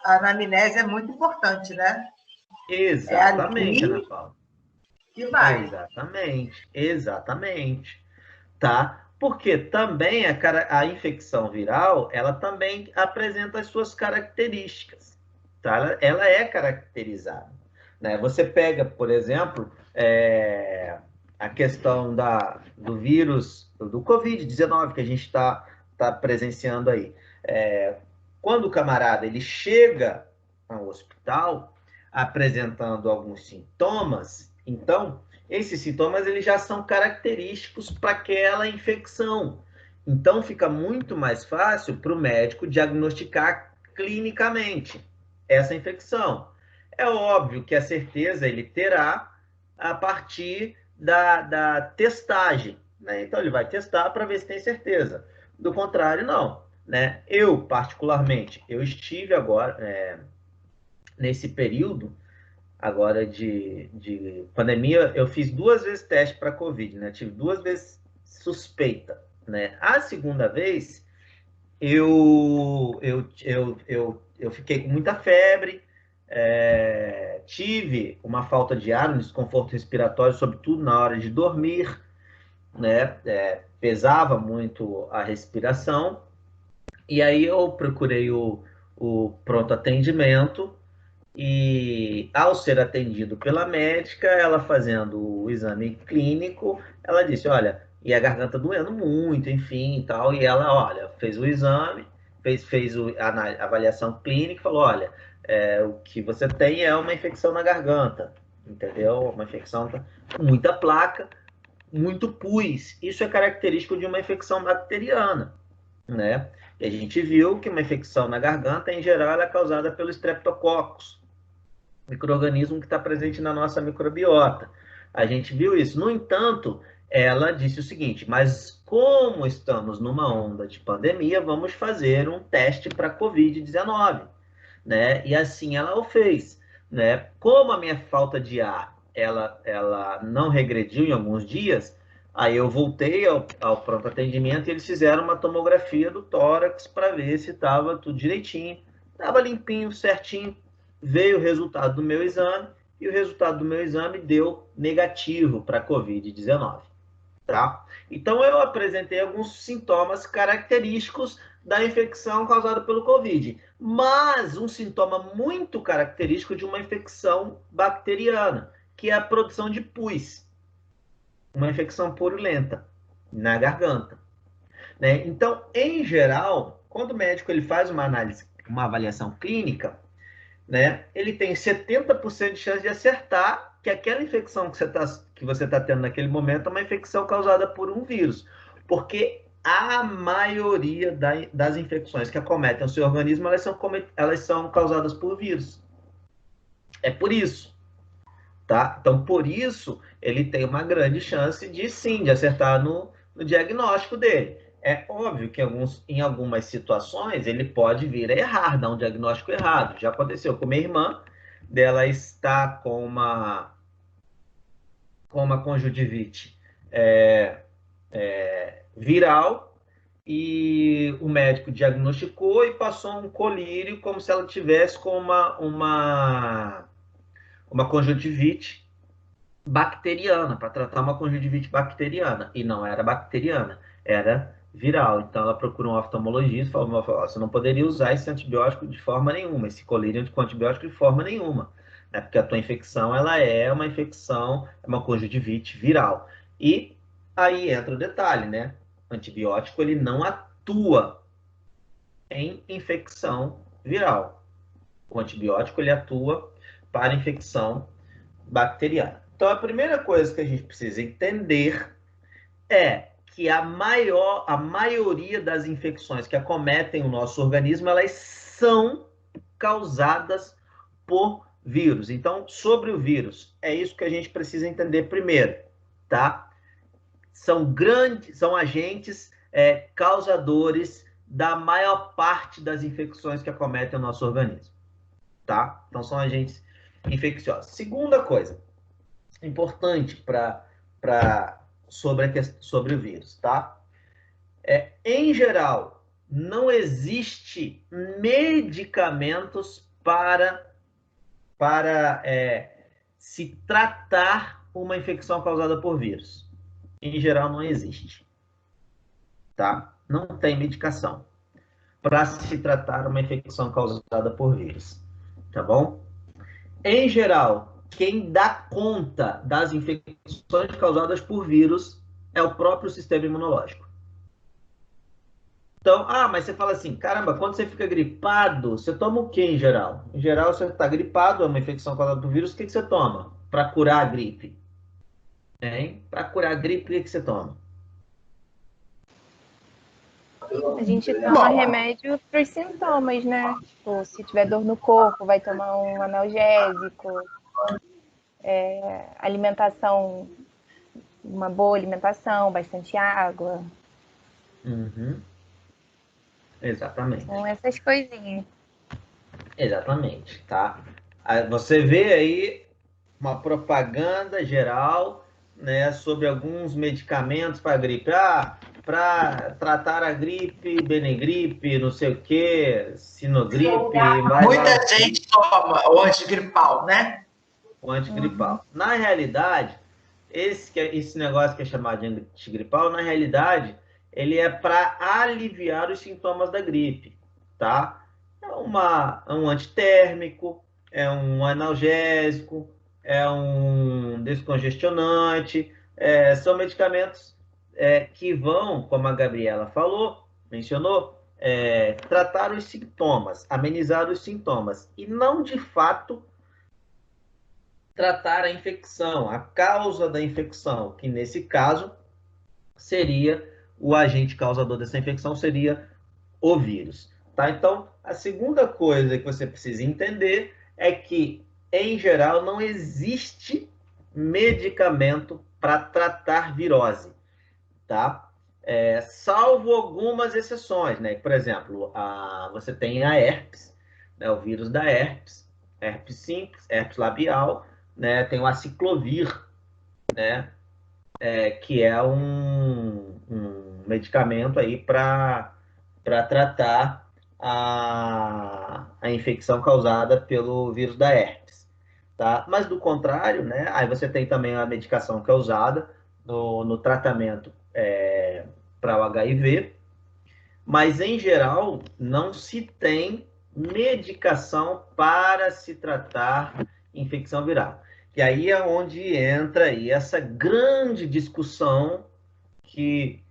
Speaker 2: anamnese é muito importante, né?
Speaker 1: Exatamente, Ana Paula.
Speaker 2: Que vai.
Speaker 1: Exatamente. Tá? Porque também a infecção viral, ela também apresenta as suas características, tá? Ela é caracterizada, né? Você pega, por exemplo, a questão do vírus, do Covid-19, que a gente está presenciando aí. Quando o camarada ele chega ao hospital apresentando alguns sintomas, então esses sintomas eles já são característicos para aquela infecção. Então fica muito mais fácil para o médico diagnosticar clinicamente essa infecção. É óbvio que a certeza ele terá a partir da testagem, né? Então ele vai testar para ver se tem certeza. Do contrário, não, né? Eu, particularmente, eu estive agora, nesse período agora de pandemia, eu fiz 2 vezes teste para Covid, né? Tive 2 vezes suspeita, né? A segunda vez, eu fiquei com muita febre, tive uma falta de ar, um desconforto respiratório, sobretudo na hora de dormir, né? Pesava muito a respiração, e aí eu procurei o pronto atendimento, e ao ser atendido pela médica, ela fazendo o exame clínico, ela disse, olha, e a garganta doendo muito, enfim, e tal, e ela, olha, fez o exame, fez a avaliação clínica, falou, olha, o que você tem é uma infecção na garganta, entendeu? Uma infecção com muita placa, muito pus. Isso é característico de uma infecção bacteriana, né? E a gente viu que uma infecção na garganta, em geral, ela é causada pelo Streptococcus, micro-organismo que está presente na nossa microbiota. A gente viu isso. No entanto, ela disse o seguinte, mas como estamos numa onda de pandemia, vamos fazer um teste para Covid-19, né? E assim ela o fez, né? Como a minha falta de ar, ela não regrediu em alguns dias, aí eu voltei ao pronto atendimento e eles fizeram uma tomografia do tórax para ver se estava tudo direitinho. Estava limpinho, certinho. Veio o resultado do meu exame e o resultado do meu exame deu negativo para a Covid-19, tá? Então, eu apresentei alguns sintomas característicos da infecção causada pelo Covid, mas um sintoma muito característico de uma infecção bacteriana, que é a produção de pus, uma infecção purulenta na garganta, né? Então, em geral, quando o médico ele faz uma análise, uma avaliação clínica, né, ele tem 70% de chance de acertar que aquela infecção que você tá tendo naquele momento é uma infecção causada por um vírus. Porque a maioria das infecções que acometem o seu organismo, elas são causadas por vírus. É por isso, tá? Então, por isso, ele tem uma grande chance de, sim, de acertar no diagnóstico dele. É óbvio que em algumas situações ele pode vir a errar, dar um diagnóstico errado. Já aconteceu com minha irmã, dela está com uma conjuntivite viral, e o médico diagnosticou e passou um colírio como se ela tivesse com uma conjuntivite bacteriana, para tratar uma conjuntivite bacteriana, e não era bacteriana, era viral. Então ela procurou um oftalmologista e falou: você não poderia usar esse antibiótico de forma nenhuma, esse colírio com antibiótico de forma nenhuma, né? Porque a tua infecção, ela é uma infecção, é uma conjuntivite viral. E aí entra o detalhe, né? O antibiótico, ele não atua em infecção viral. O antibiótico, ele atua para infecção bacteriana. Então, a primeira coisa que a gente precisa entender é que a maioria das infecções que acometem o nosso organismo, elas são causadas por vírus. Então, sobre o vírus, é isso que a gente precisa entender primeiro, tá? São agentes causadores da maior parte das infecções que acometem o nosso organismo, tá? Então, são agentes infecciosos. Segunda coisa importante sobre o vírus, tá? Em geral, não existe medicamentos para se tratar uma infecção causada por vírus. Em geral, não existe, tá? Não tem medicação para se tratar uma infecção causada por vírus, tá bom? Em geral, quem dá conta das infecções causadas por vírus é o próprio sistema imunológico. Então, mas você fala assim, caramba, quando você fica gripado, você toma o que em geral? Em geral, você está gripado, é uma infecção causada por vírus, o que você toma para curar a gripe? Para curar a gripe, o que você toma?
Speaker 4: A gente toma remédio para os sintomas, né? Tipo, se tiver dor no corpo, vai tomar um analgésico. Alimentação, uma boa alimentação, bastante água.
Speaker 1: Uhum. Exatamente.
Speaker 4: São essas coisinhas.
Speaker 1: Exatamente, tá? Você vê aí uma propaganda geral, né, sobre alguns medicamentos para gripe. Para tratar a gripe, Benegripe, não sei o que, Sinogripe.
Speaker 2: Muita gente toma o antigripal, né?
Speaker 1: O antigripal. Na realidade, esse negócio que é chamado de antigripal, na realidade, ele é para aliviar os sintomas da gripe, tá? É um antitérmico, é um analgésico, é um descongestionante, são medicamentos que vão, como a Gabriela mencionou, tratar os sintomas, amenizar os sintomas, e não, de fato, tratar a infecção, a causa da infecção, que nesse caso seria o agente causador dessa infecção, seria o vírus. Tá? Então, a segunda coisa que você precisa entender é que, em geral, não existe medicamento para tratar virose, tá? Salvo algumas exceções, né? Por exemplo, você tem a herpes, né? O vírus da herpes simples, herpes labial, né? Tem o aciclovir, né? Que é um medicamento aí para tratar a infecção causada pelo vírus da herpes, tá? Mas do contrário, né? Aí você tem também a medicação que é usada no tratamento para o HIV, mas em geral não se tem medicação para se tratar infecção viral. E aí é onde entra aí essa grande discussão que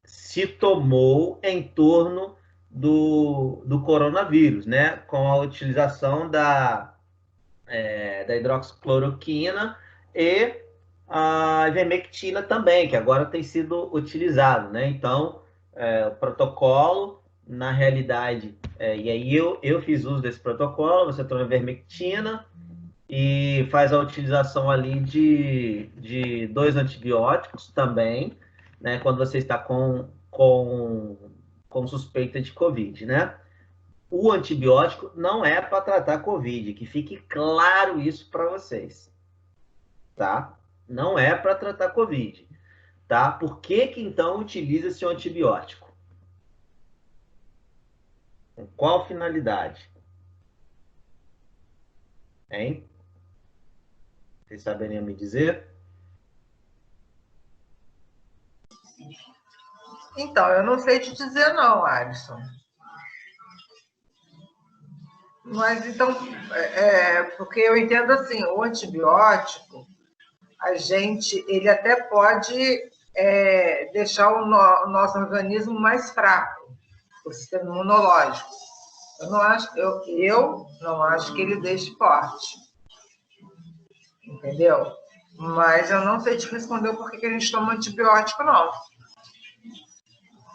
Speaker 1: se tomou em torno do coronavírus, né? Com a utilização da hidroxicloroquina e a ivermectina também, que agora tem sido utilizado, né? Então, o protocolo, na realidade, e aí eu fiz uso desse protocolo, você toma ivermectina e faz a utilização ali de 2 antibióticos também, né? Quando você está com suspeita de Covid, né? O antibiótico não é para tratar Covid, que fique claro isso para vocês, tá? Não é para tratar Covid, tá? Por que que então utiliza esse antibiótico? Com qual finalidade? Hein? Vocês saberiam me dizer?
Speaker 2: Então, eu não sei te dizer não, Alisson. Mas então, porque eu entendo assim, o antibiótico, ele até pode deixar o nosso organismo mais fraco, o sistema imunológico. Eu não acho que ele deixe forte, entendeu? Mas eu não sei te responder por que a gente toma antibiótico, não.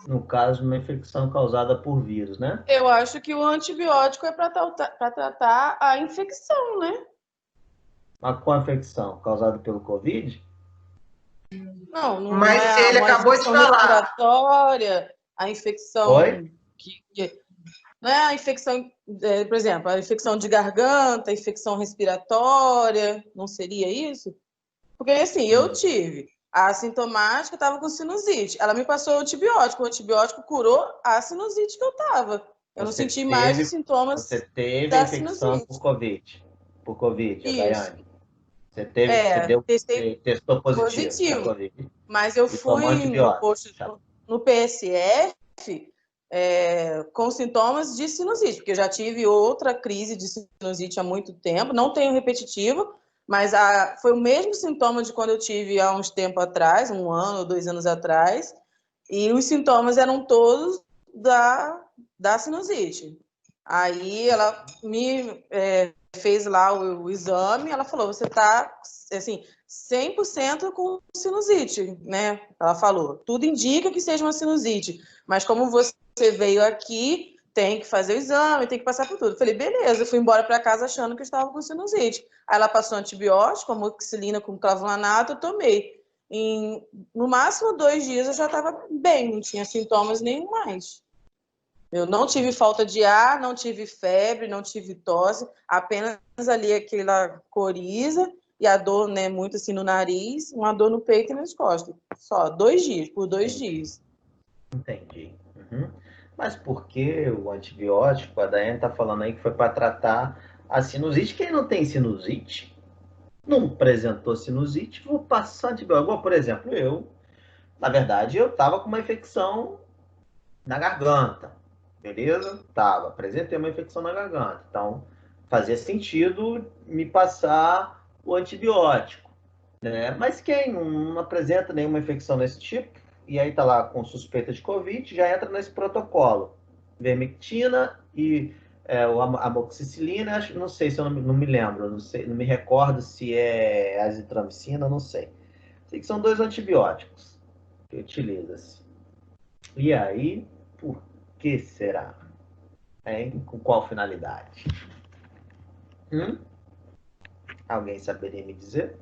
Speaker 1: No caso, uma infecção causada por vírus, né?
Speaker 3: Eu acho que o antibiótico é para tratar a infecção, né?
Speaker 1: Mas qual infecção? Causada pelo Covid?
Speaker 3: Não, não
Speaker 2: Mas
Speaker 3: é
Speaker 2: ele
Speaker 3: uma
Speaker 2: acabou de
Speaker 3: infecção
Speaker 2: falar.
Speaker 3: respiratória, a
Speaker 1: Oi?
Speaker 3: infecção não é a infecção, por exemplo, a infecção de garganta, a infecção respiratória, não seria isso? Porque assim, eu tive a assintomática, estava com sinusite. Ela me passou o antibiótico curou a sinusite que eu estava. Eu não senti mais os
Speaker 1: Você
Speaker 3: sintomas
Speaker 1: teve a
Speaker 3: da
Speaker 1: infecção
Speaker 3: sinusite.
Speaker 1: por Covid, a
Speaker 3: Isso.
Speaker 1: Daiane. Você
Speaker 3: Testei
Speaker 1: testou positivo para
Speaker 3: positivo.
Speaker 1: Covid
Speaker 3: Mas eu
Speaker 1: e tomou
Speaker 3: fui no
Speaker 1: antibiótico.
Speaker 3: posto, no PSF, com sintomas de sinusite, porque eu já tive outra crise de sinusite há muito tempo, não tenho repetitivo, mas foi o mesmo sintoma de quando eu tive há uns tempo atrás, 1 ano ou 2 anos atrás, e os sintomas eram todos da sinusite. Aí ela me fez lá o exame, ela falou, você está assim, 100% com sinusite, né? Ela falou, tudo indica que seja uma sinusite, mas como você veio aqui, tem que fazer o exame, tem que passar por tudo. Eu falei, beleza, eu fui embora para casa achando que eu estava com sinusite. Aí ela passou antibiótico, amoxicilina com clavulanato, eu tomei. No máximo 2 dias eu já estava bem, não tinha sintomas nenhum mais. Eu não tive falta de ar, não tive febre, não tive tosse, apenas ali aquela coriza e a dor, né, muito assim no nariz, uma dor no peito e nas costas. Só 2 dias, por 2 dias.
Speaker 1: Entendi. Uhum. Mas por que o antibiótico? A Daiane está falando aí que foi para tratar a sinusite. Quem não tem sinusite, não apresentou sinusite, vou passar antibiótico. Por exemplo, na verdade, eu estava com uma infecção na garganta, beleza? Apresentei uma infecção na garganta. Então, fazia sentido me passar o antibiótico, né? Mas quem não apresenta nenhuma infecção desse tipo, e aí tá lá com suspeita de Covid, já entra nesse protocolo. Vermectina e amoxicilina, não sei se eu não me lembro, não sei, não me recordo se é azitromicina, não sei. Sei que são 2 antibióticos que utiliza-se. E aí, por que será? Hein? Com qual finalidade? Alguém saberia me dizer?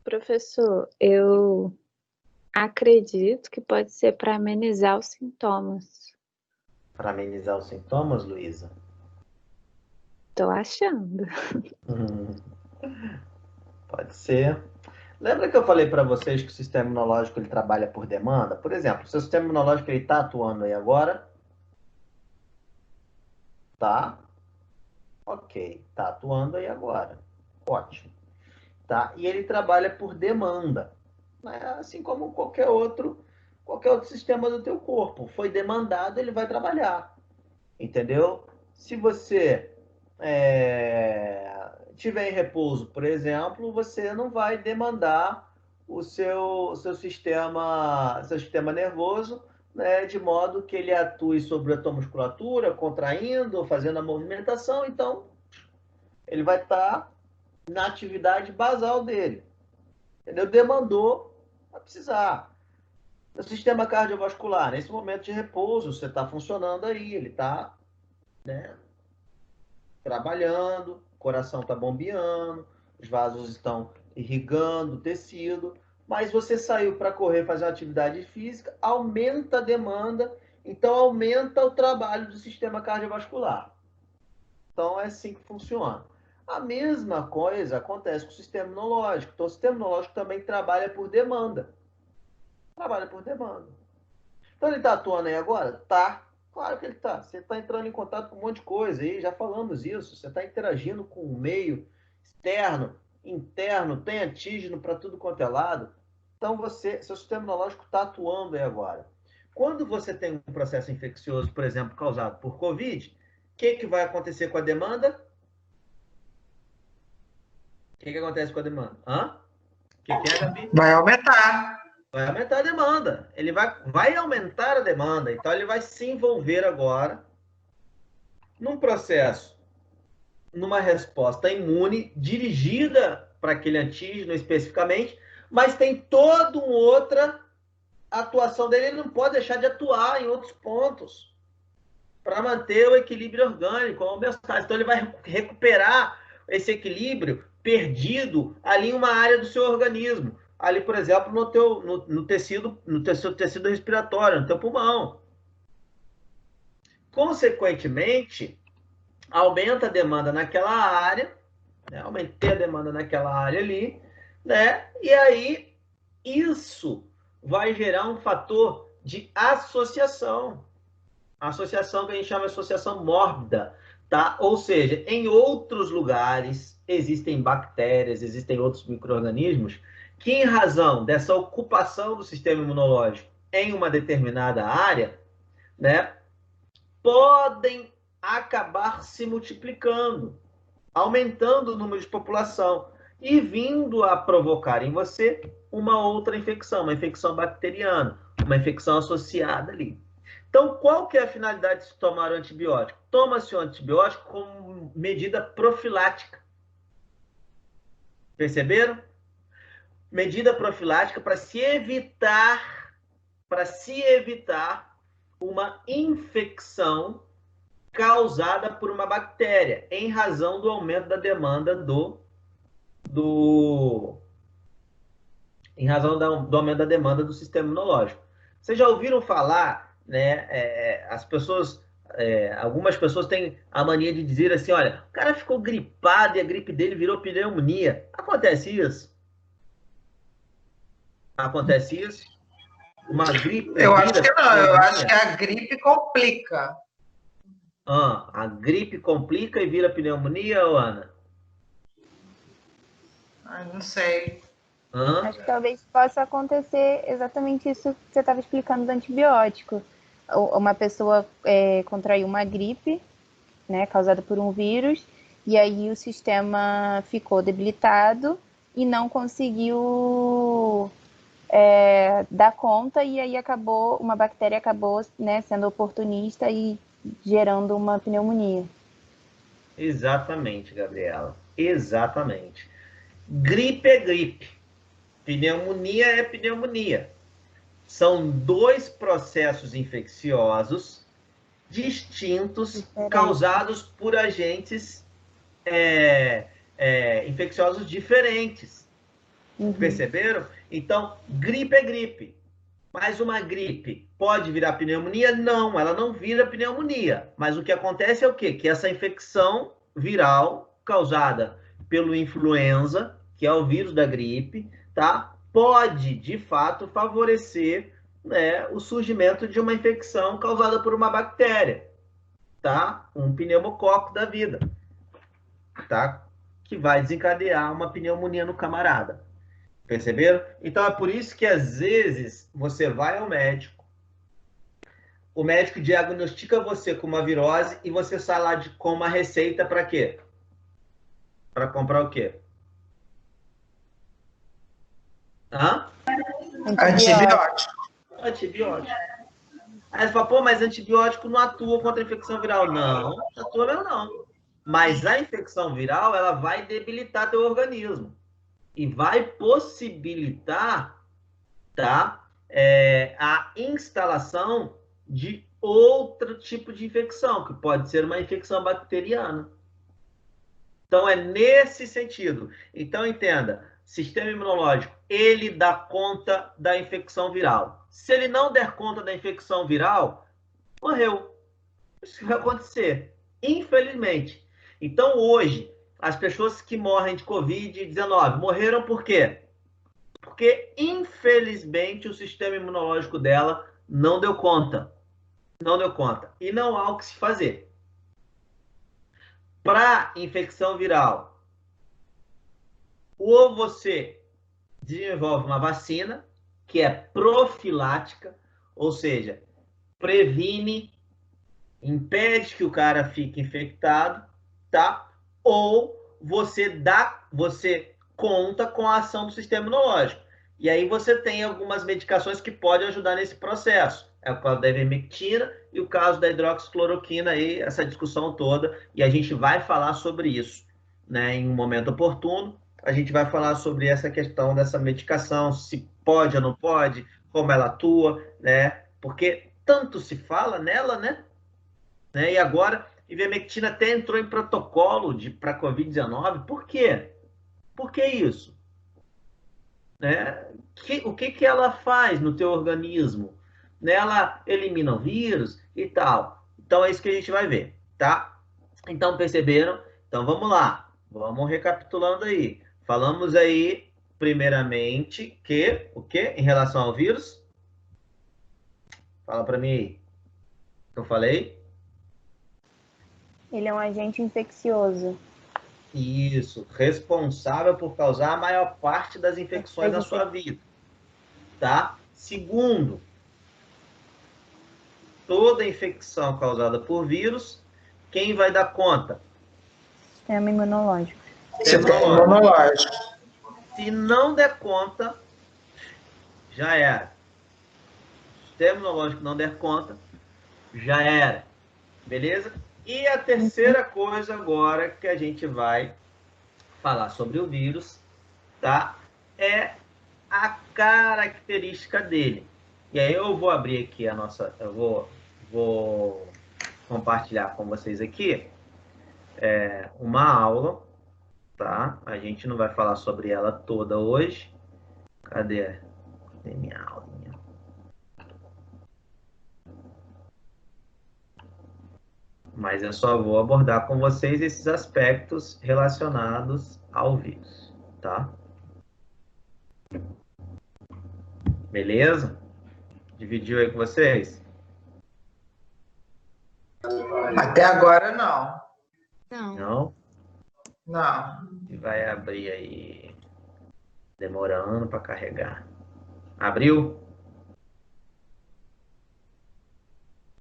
Speaker 5: Professor, eu acredito que pode ser para amenizar os sintomas.
Speaker 1: Para amenizar os sintomas, Luísa?
Speaker 5: Tô achando.
Speaker 1: Pode ser. Lembra que eu falei para vocês que o sistema imunológico ele trabalha por demanda? Por exemplo, o seu sistema imunológico está atuando aí agora? Tá? Ok, está atuando aí agora. Ótimo. Tá? E ele trabalha por demanda, né? Assim como qualquer outro sistema do teu corpo. Foi demandado, ele vai trabalhar. Entendeu? Se você tiver em repouso, por exemplo, você não vai demandar o seu sistema nervoso, né, de modo que ele atue sobre a tua musculatura, contraindo, fazendo a movimentação. Então, ele vai estar na atividade basal dele. Entendeu? Demandou, vai precisar. O sistema cardiovascular, nesse momento de repouso, você está funcionando aí, ele está, né, trabalhando, o coração está bombeando, os vasos estão irrigando o tecido, mas você saiu para correr, fazer uma atividade física, aumenta a demanda, então aumenta o trabalho do sistema cardiovascular. Então é assim que funciona. A mesma coisa acontece com o sistema imunológico. Então o sistema imunológico também trabalha por demanda. Trabalha por demanda. Então ele está atuando aí agora? Tá. Claro que ele está. Você está entrando em contato com um monte de coisa aí, já falamos isso. Você está interagindo com o meio externo, interno, tem antígeno para tudo quanto é lado. Então seu sistema imunológico está atuando aí agora. Quando você tem um processo infeccioso, por exemplo, causado por Covid, o que vai acontecer com a demanda? O que acontece com a demanda? O que é, Gabi?
Speaker 2: Vai aumentar.
Speaker 1: Vai aumentar a demanda. Ele vai aumentar a demanda. Então, ele vai se envolver agora num processo, numa resposta imune dirigida para aquele antígeno especificamente, mas tem toda uma outra atuação dele. Ele não pode deixar de atuar em outros pontos para manter o equilíbrio orgânico, a homeostase. Então, ele vai recuperar esse equilíbrio perdido ali em uma área do seu organismo. Ali, por exemplo, no seu tecido respiratório, no teu pulmão. Consequentemente, aumenta a demanda naquela área, né? Aumentei a demanda naquela área ali, né? E aí, isso vai gerar um fator de associação. A associação que a gente chama de associação mórbida, tá? Ou seja, em outros lugares existem bactérias, existem outros micro-organismos que, em razão dessa ocupação do sistema imunológico em uma determinada área, né, podem acabar se multiplicando, aumentando o número de população e vindo a provocar em você uma outra infecção, uma infecção bacteriana, uma infecção associada ali. Então, qual que é a finalidade de se tomar o antibiótico? Toma-se o antibiótico como medida profilática. Perceberam? Medida profilática para se evitar uma infecção causada por uma bactéria, em razão do aumento da demanda em razão do aumento da demanda do sistema imunológico. Vocês já ouviram falar, né? Algumas pessoas têm a mania de dizer assim: olha, o cara ficou gripado e a gripe dele virou pneumonia. Acontece isso? Acontece isso? Uma gripe.
Speaker 2: Eu acho que não, eu acho que a gripe complica.
Speaker 1: A gripe complica e vira pneumonia, Ana?
Speaker 2: Não sei.
Speaker 4: Acho que talvez possa acontecer exatamente isso que você estava explicando do antibiótico. Uma pessoa contraiu uma gripe, né, causada por um vírus, e aí o sistema ficou debilitado e não conseguiu dar conta, e aí uma bactéria acabou, né, sendo oportunista e gerando uma pneumonia.
Speaker 1: Exatamente, Gabriela. Exatamente. Gripe é gripe. Pneumonia é pneumonia. São dois processos infecciosos distintos, causados por agentes infecciosos diferentes. Uhum. Perceberam? Então, gripe é gripe. Mas uma gripe pode virar pneumonia? Não, ela não vira pneumonia. Mas o que acontece é o quê? Que essa infecção viral causada pelo influenza, que é o vírus da gripe, tá? Pode, de fato, favorecer, né, o surgimento de uma infecção causada por uma bactéria, tá? Um pneumococo da vida. tá? Que vai desencadear uma pneumonia no camarada. Perceberam? Então é por isso que às vezes você vai ao médico, o médico diagnostica você com uma virose e você sai lá com uma receita para quê? Para comprar o quê? Hã?
Speaker 2: Antibiótico.
Speaker 1: Antibiótico. Aí você fala, pô, mas antibiótico não atua contra a infecção viral. Não, não atua mesmo não. Mas a infecção viral, ela vai debilitar teu organismo. E vai possibilitar, tá, a instalação de outro tipo de infecção, que pode ser uma infecção bacteriana. Então, é nesse sentido. Então, entenda, sistema imunológico, ele dá conta da infecção viral. Se ele não der conta da infecção viral, morreu. Isso vai acontecer, infelizmente. Então, hoje, as pessoas que morrem de Covid-19 morreram por quê? Porque, infelizmente, o sistema imunológico dela não deu conta. Não deu conta. E não há o que se fazer. Para infecção viral, ou você desenvolve uma vacina, que é profilática, ou seja, previne, impede que o cara fique infectado, tá? Ou você conta com a ação do sistema imunológico. E aí você tem algumas medicações que podem ajudar nesse processo. É o caso da ivermectina e o caso da hidroxicloroquina, aí, essa discussão toda. E a gente vai falar sobre isso, né, em um momento oportuno. A gente vai falar sobre essa questão dessa medicação, se pode ou não pode, como ela atua, né? Porque tanto se fala nela, né? E agora, ivermectina até entrou em protocolo para Covid-19. Por quê? Por que isso? Né? O que ela faz no teu organismo? Né? Ela elimina o vírus e tal. Então, é isso que a gente vai ver, tá? Então, perceberam? Então, vamos lá. Vamos recapitulando aí. Falamos aí, primeiramente, que o quê? Em relação ao vírus? Fala para mim aí. O que eu falei?
Speaker 4: Ele é um agente infeccioso.
Speaker 1: Isso, responsável por causar a maior parte das infecções na sua vida, tá? Segundo, toda infecção causada por vírus, quem vai dar conta?
Speaker 4: Sistema imunológico.
Speaker 2: Sistema imunológico.
Speaker 1: Se não der conta, já era. Se o sistema imunológico não der conta, já era. Beleza? E a terceira coisa agora que a gente vai falar sobre o vírus, tá? É a característica dele. E aí eu vou abrir aqui a nossa... Eu vou compartilhar com vocês aqui uma aula, tá? A gente não vai falar sobre ela toda hoje. Cadê minha aulinha? Mas eu só vou abordar com vocês esses aspectos relacionados ao vírus, tá? Beleza? Dividiu aí com vocês?
Speaker 2: Até agora, não.
Speaker 1: Não?
Speaker 2: Não.
Speaker 1: E vai abrir aí, demorando para carregar. Abriu?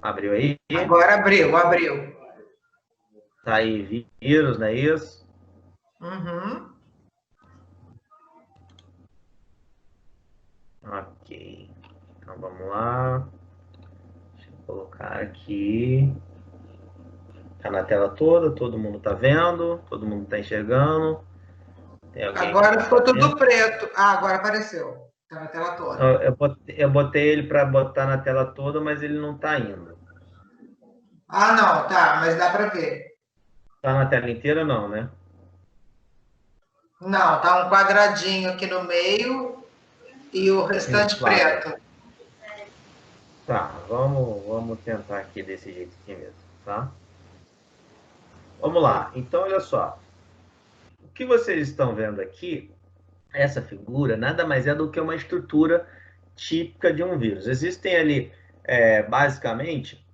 Speaker 1: Abriu aí?
Speaker 2: Agora abriu.
Speaker 1: Tá aí vírus, não é isso?
Speaker 2: Uhum.
Speaker 1: Ok. Então vamos lá. Deixa eu colocar aqui. Tá na tela toda, todo mundo tá vendo, todo mundo tá enxergando. Tem alguém
Speaker 2: Agora ficou tudo preto. Ah, agora apareceu. Tá na tela toda.
Speaker 1: Eu botei ele para botar na tela toda, mas ele não tá indo.
Speaker 2: Ah, não, tá, mas dá para ver.
Speaker 1: Tá na tela inteira não, né?
Speaker 2: Não, tá um quadradinho aqui no meio e o restante
Speaker 1: Claro.
Speaker 2: preto.
Speaker 1: Tá, vamos tentar aqui desse jeito aqui mesmo, tá? Vamos lá. Então, olha só. O que vocês estão vendo aqui, essa figura, nada mais é do que uma estrutura típica de um vírus. Existem ali, basicamente,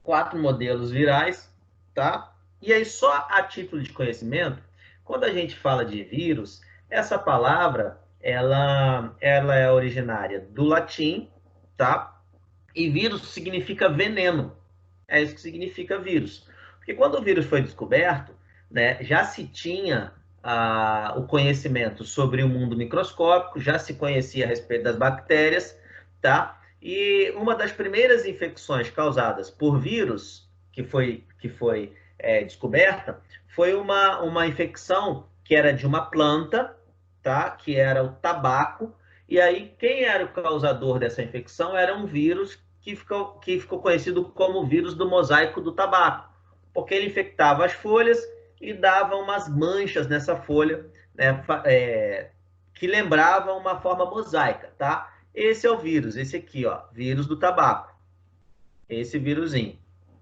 Speaker 1: 4 modelos virais, tá? E aí, só a título de conhecimento, quando a gente fala de vírus, essa palavra, ela é originária do latim, tá? E vírus significa veneno. É isso que significa vírus. Porque quando o vírus foi descoberto, né, já se tinha o conhecimento sobre o mundo microscópico, já se conhecia a respeito das bactérias, tá? E uma das primeiras infecções causadas por vírus que foi descoberta foi uma infecção que era de uma planta, tá? Que era o tabaco. E aí, quem era o causador dessa infecção era um vírus que ficou conhecido como o vírus do mosaico do tabaco, porque ele infectava as folhas e dava umas manchas nessa folha, né, que lembravam uma forma mosaica, tá? Esse é o vírus, esse aqui, ó, vírus do tabaco. Esse vírusinho,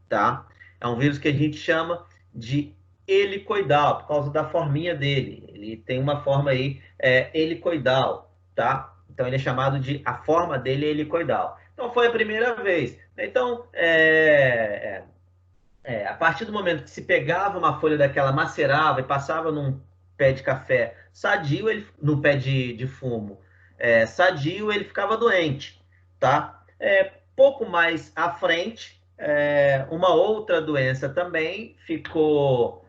Speaker 1: tá? É um vírus que a gente chama de helicoidal, por causa da forminha dele. Ele tem uma forma aí helicoidal, tá? Então, ele é chamado de... A forma dele é helicoidal. Então, foi a primeira vez. Então, a partir do momento que se pegava uma folha daquela, macerava e passava num pé de café sadio, no pé de fumo sadio, ele ficava doente, tá? Pouco mais à frente, uma outra doença também ficou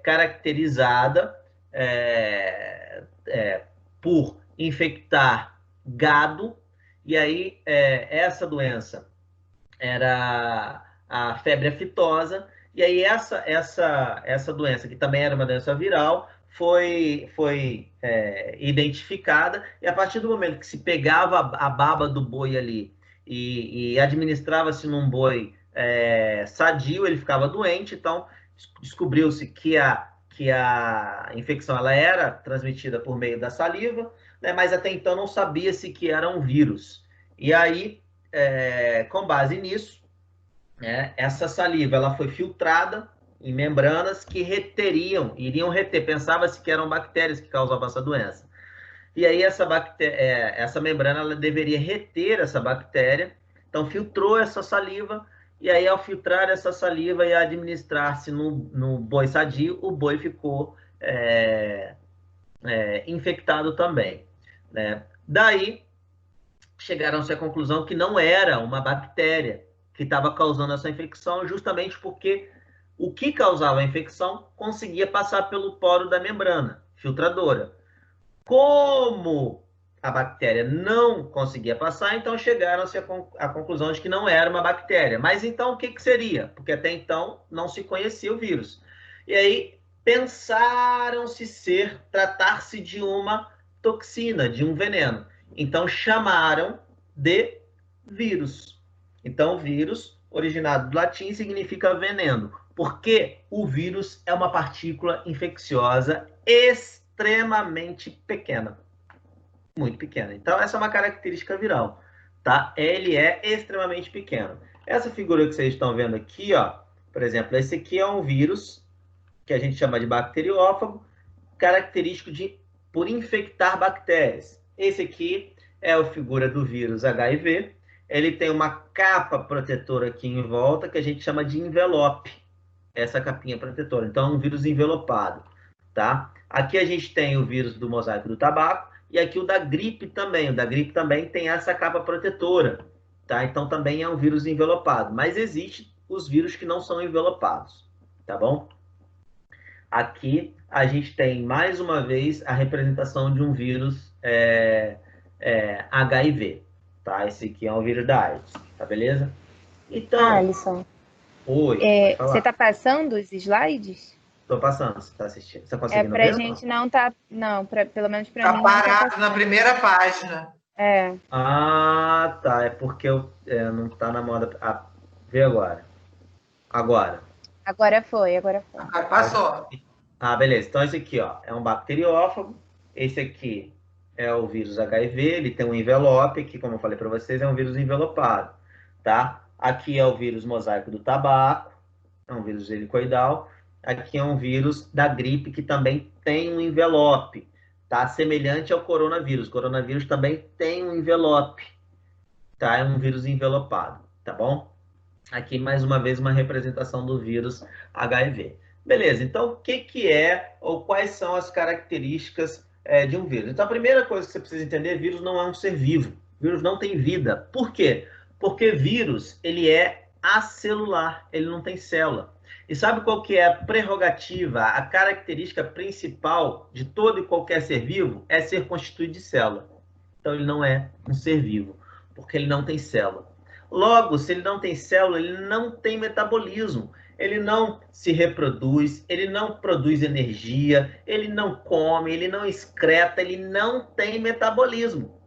Speaker 1: caracterizada por infectar gado, e aí essa doença era a febre aftosa, e aí essa doença, que também era uma doença viral, foi identificada, e a partir do momento que se pegava a baba do boi ali e administrava-se num boi sadio, ele ficava doente, então descobriu-se que a infecção ela era transmitida por meio da saliva, né, mas até então não sabia-se que era um vírus. E aí, com base nisso, essa saliva ela foi filtrada em membranas que iriam reter, pensava-se que eram bactérias que causavam essa doença. E aí essa membrana ela deveria reter essa bactéria, então filtrou essa saliva, e aí ao filtrar essa saliva e administrar-se no boi sadio, o boi ficou infectado também, né? Daí chegaram-se à conclusão que não era uma bactéria que estava causando essa infecção, justamente porque o que causava a infecção conseguia passar pelo poro da membrana filtradora. Como a bactéria não conseguia passar, então chegaram-se à conclusão de que não era uma bactéria. Mas então o que seria? Porque até então não se conhecia o vírus. E aí pensaram-se tratar-se de uma toxina, de um veneno. Então chamaram de vírus. Então vírus, originado do latim, significa veneno, porque o vírus é uma partícula infecciosa extremamente pequena, muito pequena. Então essa é uma característica viral, tá? Ele é extremamente pequeno. Essa figura que vocês estão vendo aqui, ó, por exemplo, esse aqui é um vírus que a gente chama de bacteriófago, característico por infectar bactérias. Esse aqui é a figura do vírus HIV. Ele tem uma capa protetora aqui em volta que a gente chama de envelope. Essa capinha protetora. Então, é um vírus envelopado, tá? Aqui a gente tem o vírus do mosaico do tabaco e aqui o da gripe também. O da gripe também tem essa capa protetora, tá? Então, também é um vírus envelopado. Mas existem os vírus que não são envelopados, tá bom? Aqui a gente tem, mais uma vez, a representação de um vírus HIV, tá? Esse aqui é um vírus da AIDS, tá beleza? Então...
Speaker 4: Alisson,
Speaker 1: oi,
Speaker 4: você está passando os slides?
Speaker 1: Tô passando, você tá assistindo? Você tá conseguindo
Speaker 4: pra
Speaker 1: ver?
Speaker 4: Gente não tá... Não, pelo menos pra mim...
Speaker 2: Tá parado na primeira página.
Speaker 1: Ah, tá. É porque não tá na moda... vê agora. Agora.
Speaker 4: Agora foi.
Speaker 2: Agora passou.
Speaker 1: Beleza. Então, esse aqui, ó, é um bacteriófago. Esse aqui é o vírus HIV. Ele tem um envelope, que, como eu falei para vocês, é um vírus envelopado, tá? Aqui é o vírus mosaico do tabaco. É um vírus helicoidal. Aqui é um vírus da gripe, que também tem um envelope, tá? Semelhante ao coronavírus. O coronavírus também tem um envelope, tá? É um vírus envelopado, tá bom? Aqui, mais uma vez, uma representação do vírus HIV. Beleza, então o que é ou quais são as características de um vírus? Então a primeira coisa que você precisa entender, vírus não é um ser vivo. Vírus não tem vida. Por quê? Porque vírus, ele é acelular, ele não tem célula. E sabe qual que é a prerrogativa, a característica principal de todo e qualquer ser vivo? É ser constituído de célula. Então ele não é um ser vivo, porque ele não tem célula. Logo, se ele não tem célula, ele não tem metabolismo. Ele não se reproduz, ele não produz energia, ele não come, ele não excreta, ele não tem metabolismo.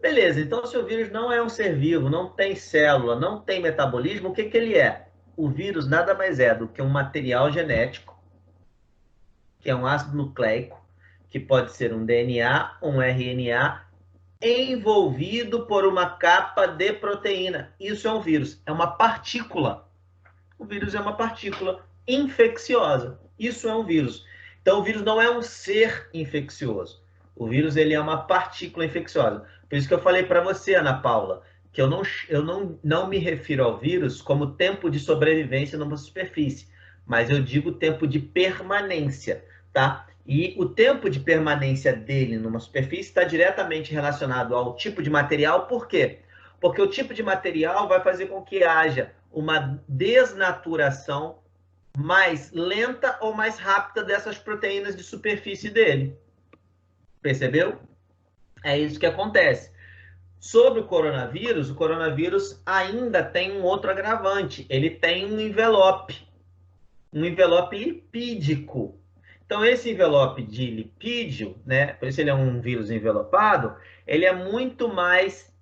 Speaker 1: Beleza, então se o vírus não é um ser vivo, não tem célula, não tem metabolismo, o que ele é? O vírus nada mais é do que um material genético, que é um ácido nucleico, que pode ser um DNA, um RNA, envolvido por uma capa de proteína. Isso é um vírus, é uma partícula. O vírus é uma partícula infecciosa. Isso é um vírus. Então, o vírus não é um ser infeccioso. O vírus ele é uma partícula infecciosa. Por isso que eu falei para você, Ana Paula, que eu não me refiro ao vírus como tempo de sobrevivência numa superfície, mas eu digo tempo de permanência, tá? E o tempo de permanência dele numa superfície está diretamente relacionado ao tipo de material. Por quê? Porque o tipo de material vai fazer com que haja uma desnaturação mais lenta ou mais rápida dessas proteínas de superfície dele. Percebeu? É isso que acontece. Sobre o coronavírus ainda tem um outro agravante. Ele tem um envelope lipídico. Então, esse envelope de lipídio, né, por isso ele é um vírus envelopado, ele é muito mais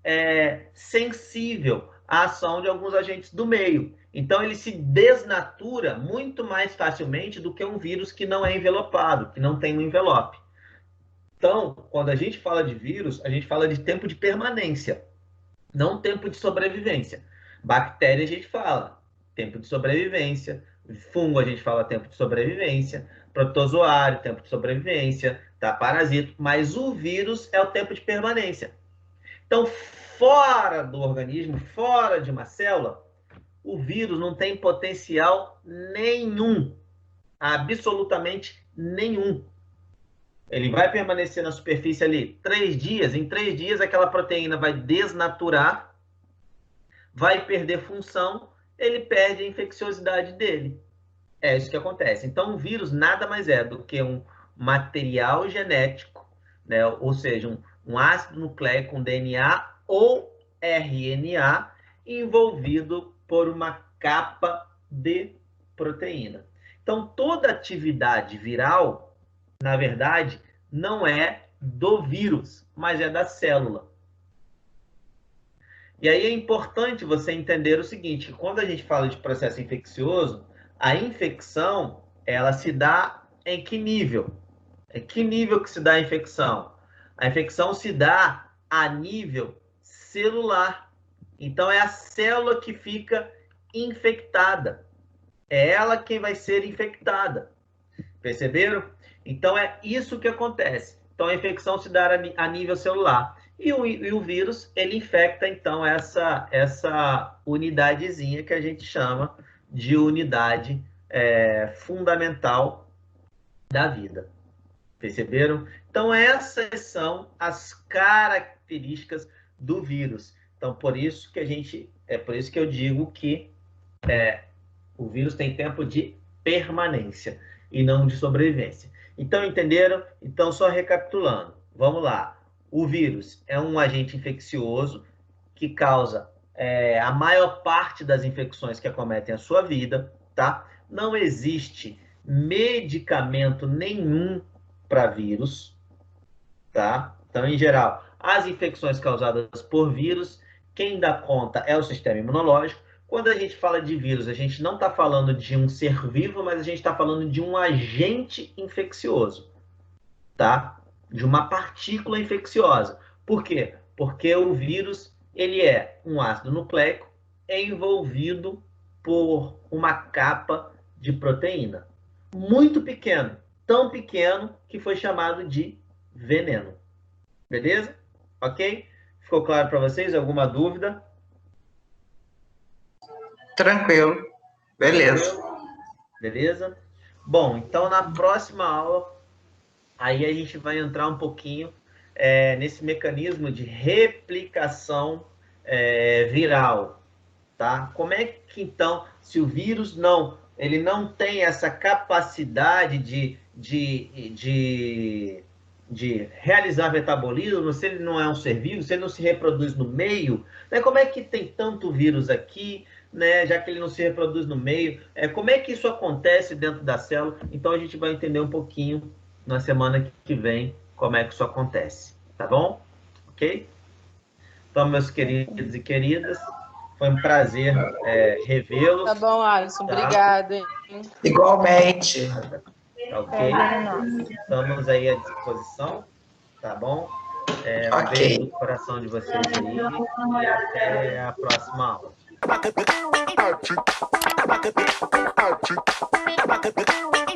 Speaker 1: sensível à ação de alguns agentes do meio. Então, ele se desnatura muito mais facilmente do que um vírus que não é envelopado, que não tem um envelope. Então, quando a gente fala de vírus, a gente fala de tempo de permanência, não tempo de sobrevivência. Bactéria a gente fala tempo de sobrevivência, fungo a gente fala tempo de sobrevivência, protozoário, tempo de sobrevivência, tá? Parasito, mas o vírus é o tempo de permanência. Então, fora do organismo, fora de uma célula, o vírus não tem potencial nenhum, absolutamente nenhum. Ele vai permanecer na superfície ali 3 dias, em 3 dias aquela proteína vai desnaturar, vai perder função, ele perde a infecciosidade dele. É isso que acontece. Então, o vírus nada mais é do que um material genético, né? Ou seja, um ácido nucleico, um DNA ou RNA envolvido por uma capa de proteína. Então, toda atividade viral, na verdade, não é do vírus, mas é da célula. E aí é importante você entender o seguinte, quando a gente fala de processo infeccioso, a infecção, ela se dá em que nível? Em que nível que se dá a infecção? A infecção se dá a nível celular. Então, é a célula que fica infectada. É ela quem vai ser infectada. Perceberam? Então, é isso que acontece. Então, a infecção se dá a nível celular. E o vírus, ele infecta, então, essa unidadezinha que a gente chama de unidade fundamental da vida. Perceberam? Então, essas são as características do vírus. Então, por isso que eu digo que o vírus tem tempo de permanência e não de sobrevivência. Então, entenderam? Então, só recapitulando. Vamos lá. O vírus é um agente infeccioso que causa a maior parte das infecções que acometem a sua vida, tá? Não existe medicamento nenhum para vírus, tá? Então, em geral, as infecções causadas por vírus, quem dá conta é o sistema imunológico. Quando a gente fala de vírus, a gente não está falando de um ser vivo, mas a gente está falando de um agente infeccioso, tá? De uma partícula infecciosa. Por quê? Porque o vírus, ele é um ácido nucleico envolvido por uma capa de proteína. Muito pequeno, tão pequeno que foi chamado de veneno. Beleza? Ok? Ficou claro para vocês? Alguma dúvida?
Speaker 2: Tranquilo. Beleza.
Speaker 1: Beleza? Bom, então na próxima aula, aí a gente vai entrar um pouquinho nesse mecanismo de replicação viral, tá? Como é que, então, se o vírus ele não tem essa capacidade de realizar metabolismo, se ele não é um ser vivo, se ele não se reproduz no meio, né? Como é que tem tanto vírus aqui, né? Já que ele não se reproduz no meio, como é que isso acontece dentro da célula? Então a gente vai entender um pouquinho na semana que vem como é que isso acontece, tá bom? Ok? Então, meus queridos e queridas, foi um prazer revê-los.
Speaker 3: Tá bom, Alisson.
Speaker 1: Tá?
Speaker 3: Obrigada. Hein?
Speaker 2: Igualmente.
Speaker 1: Tá ok? Estamos aí à disposição, tá bom? Um beijo no coração de vocês aí e até a próxima aula.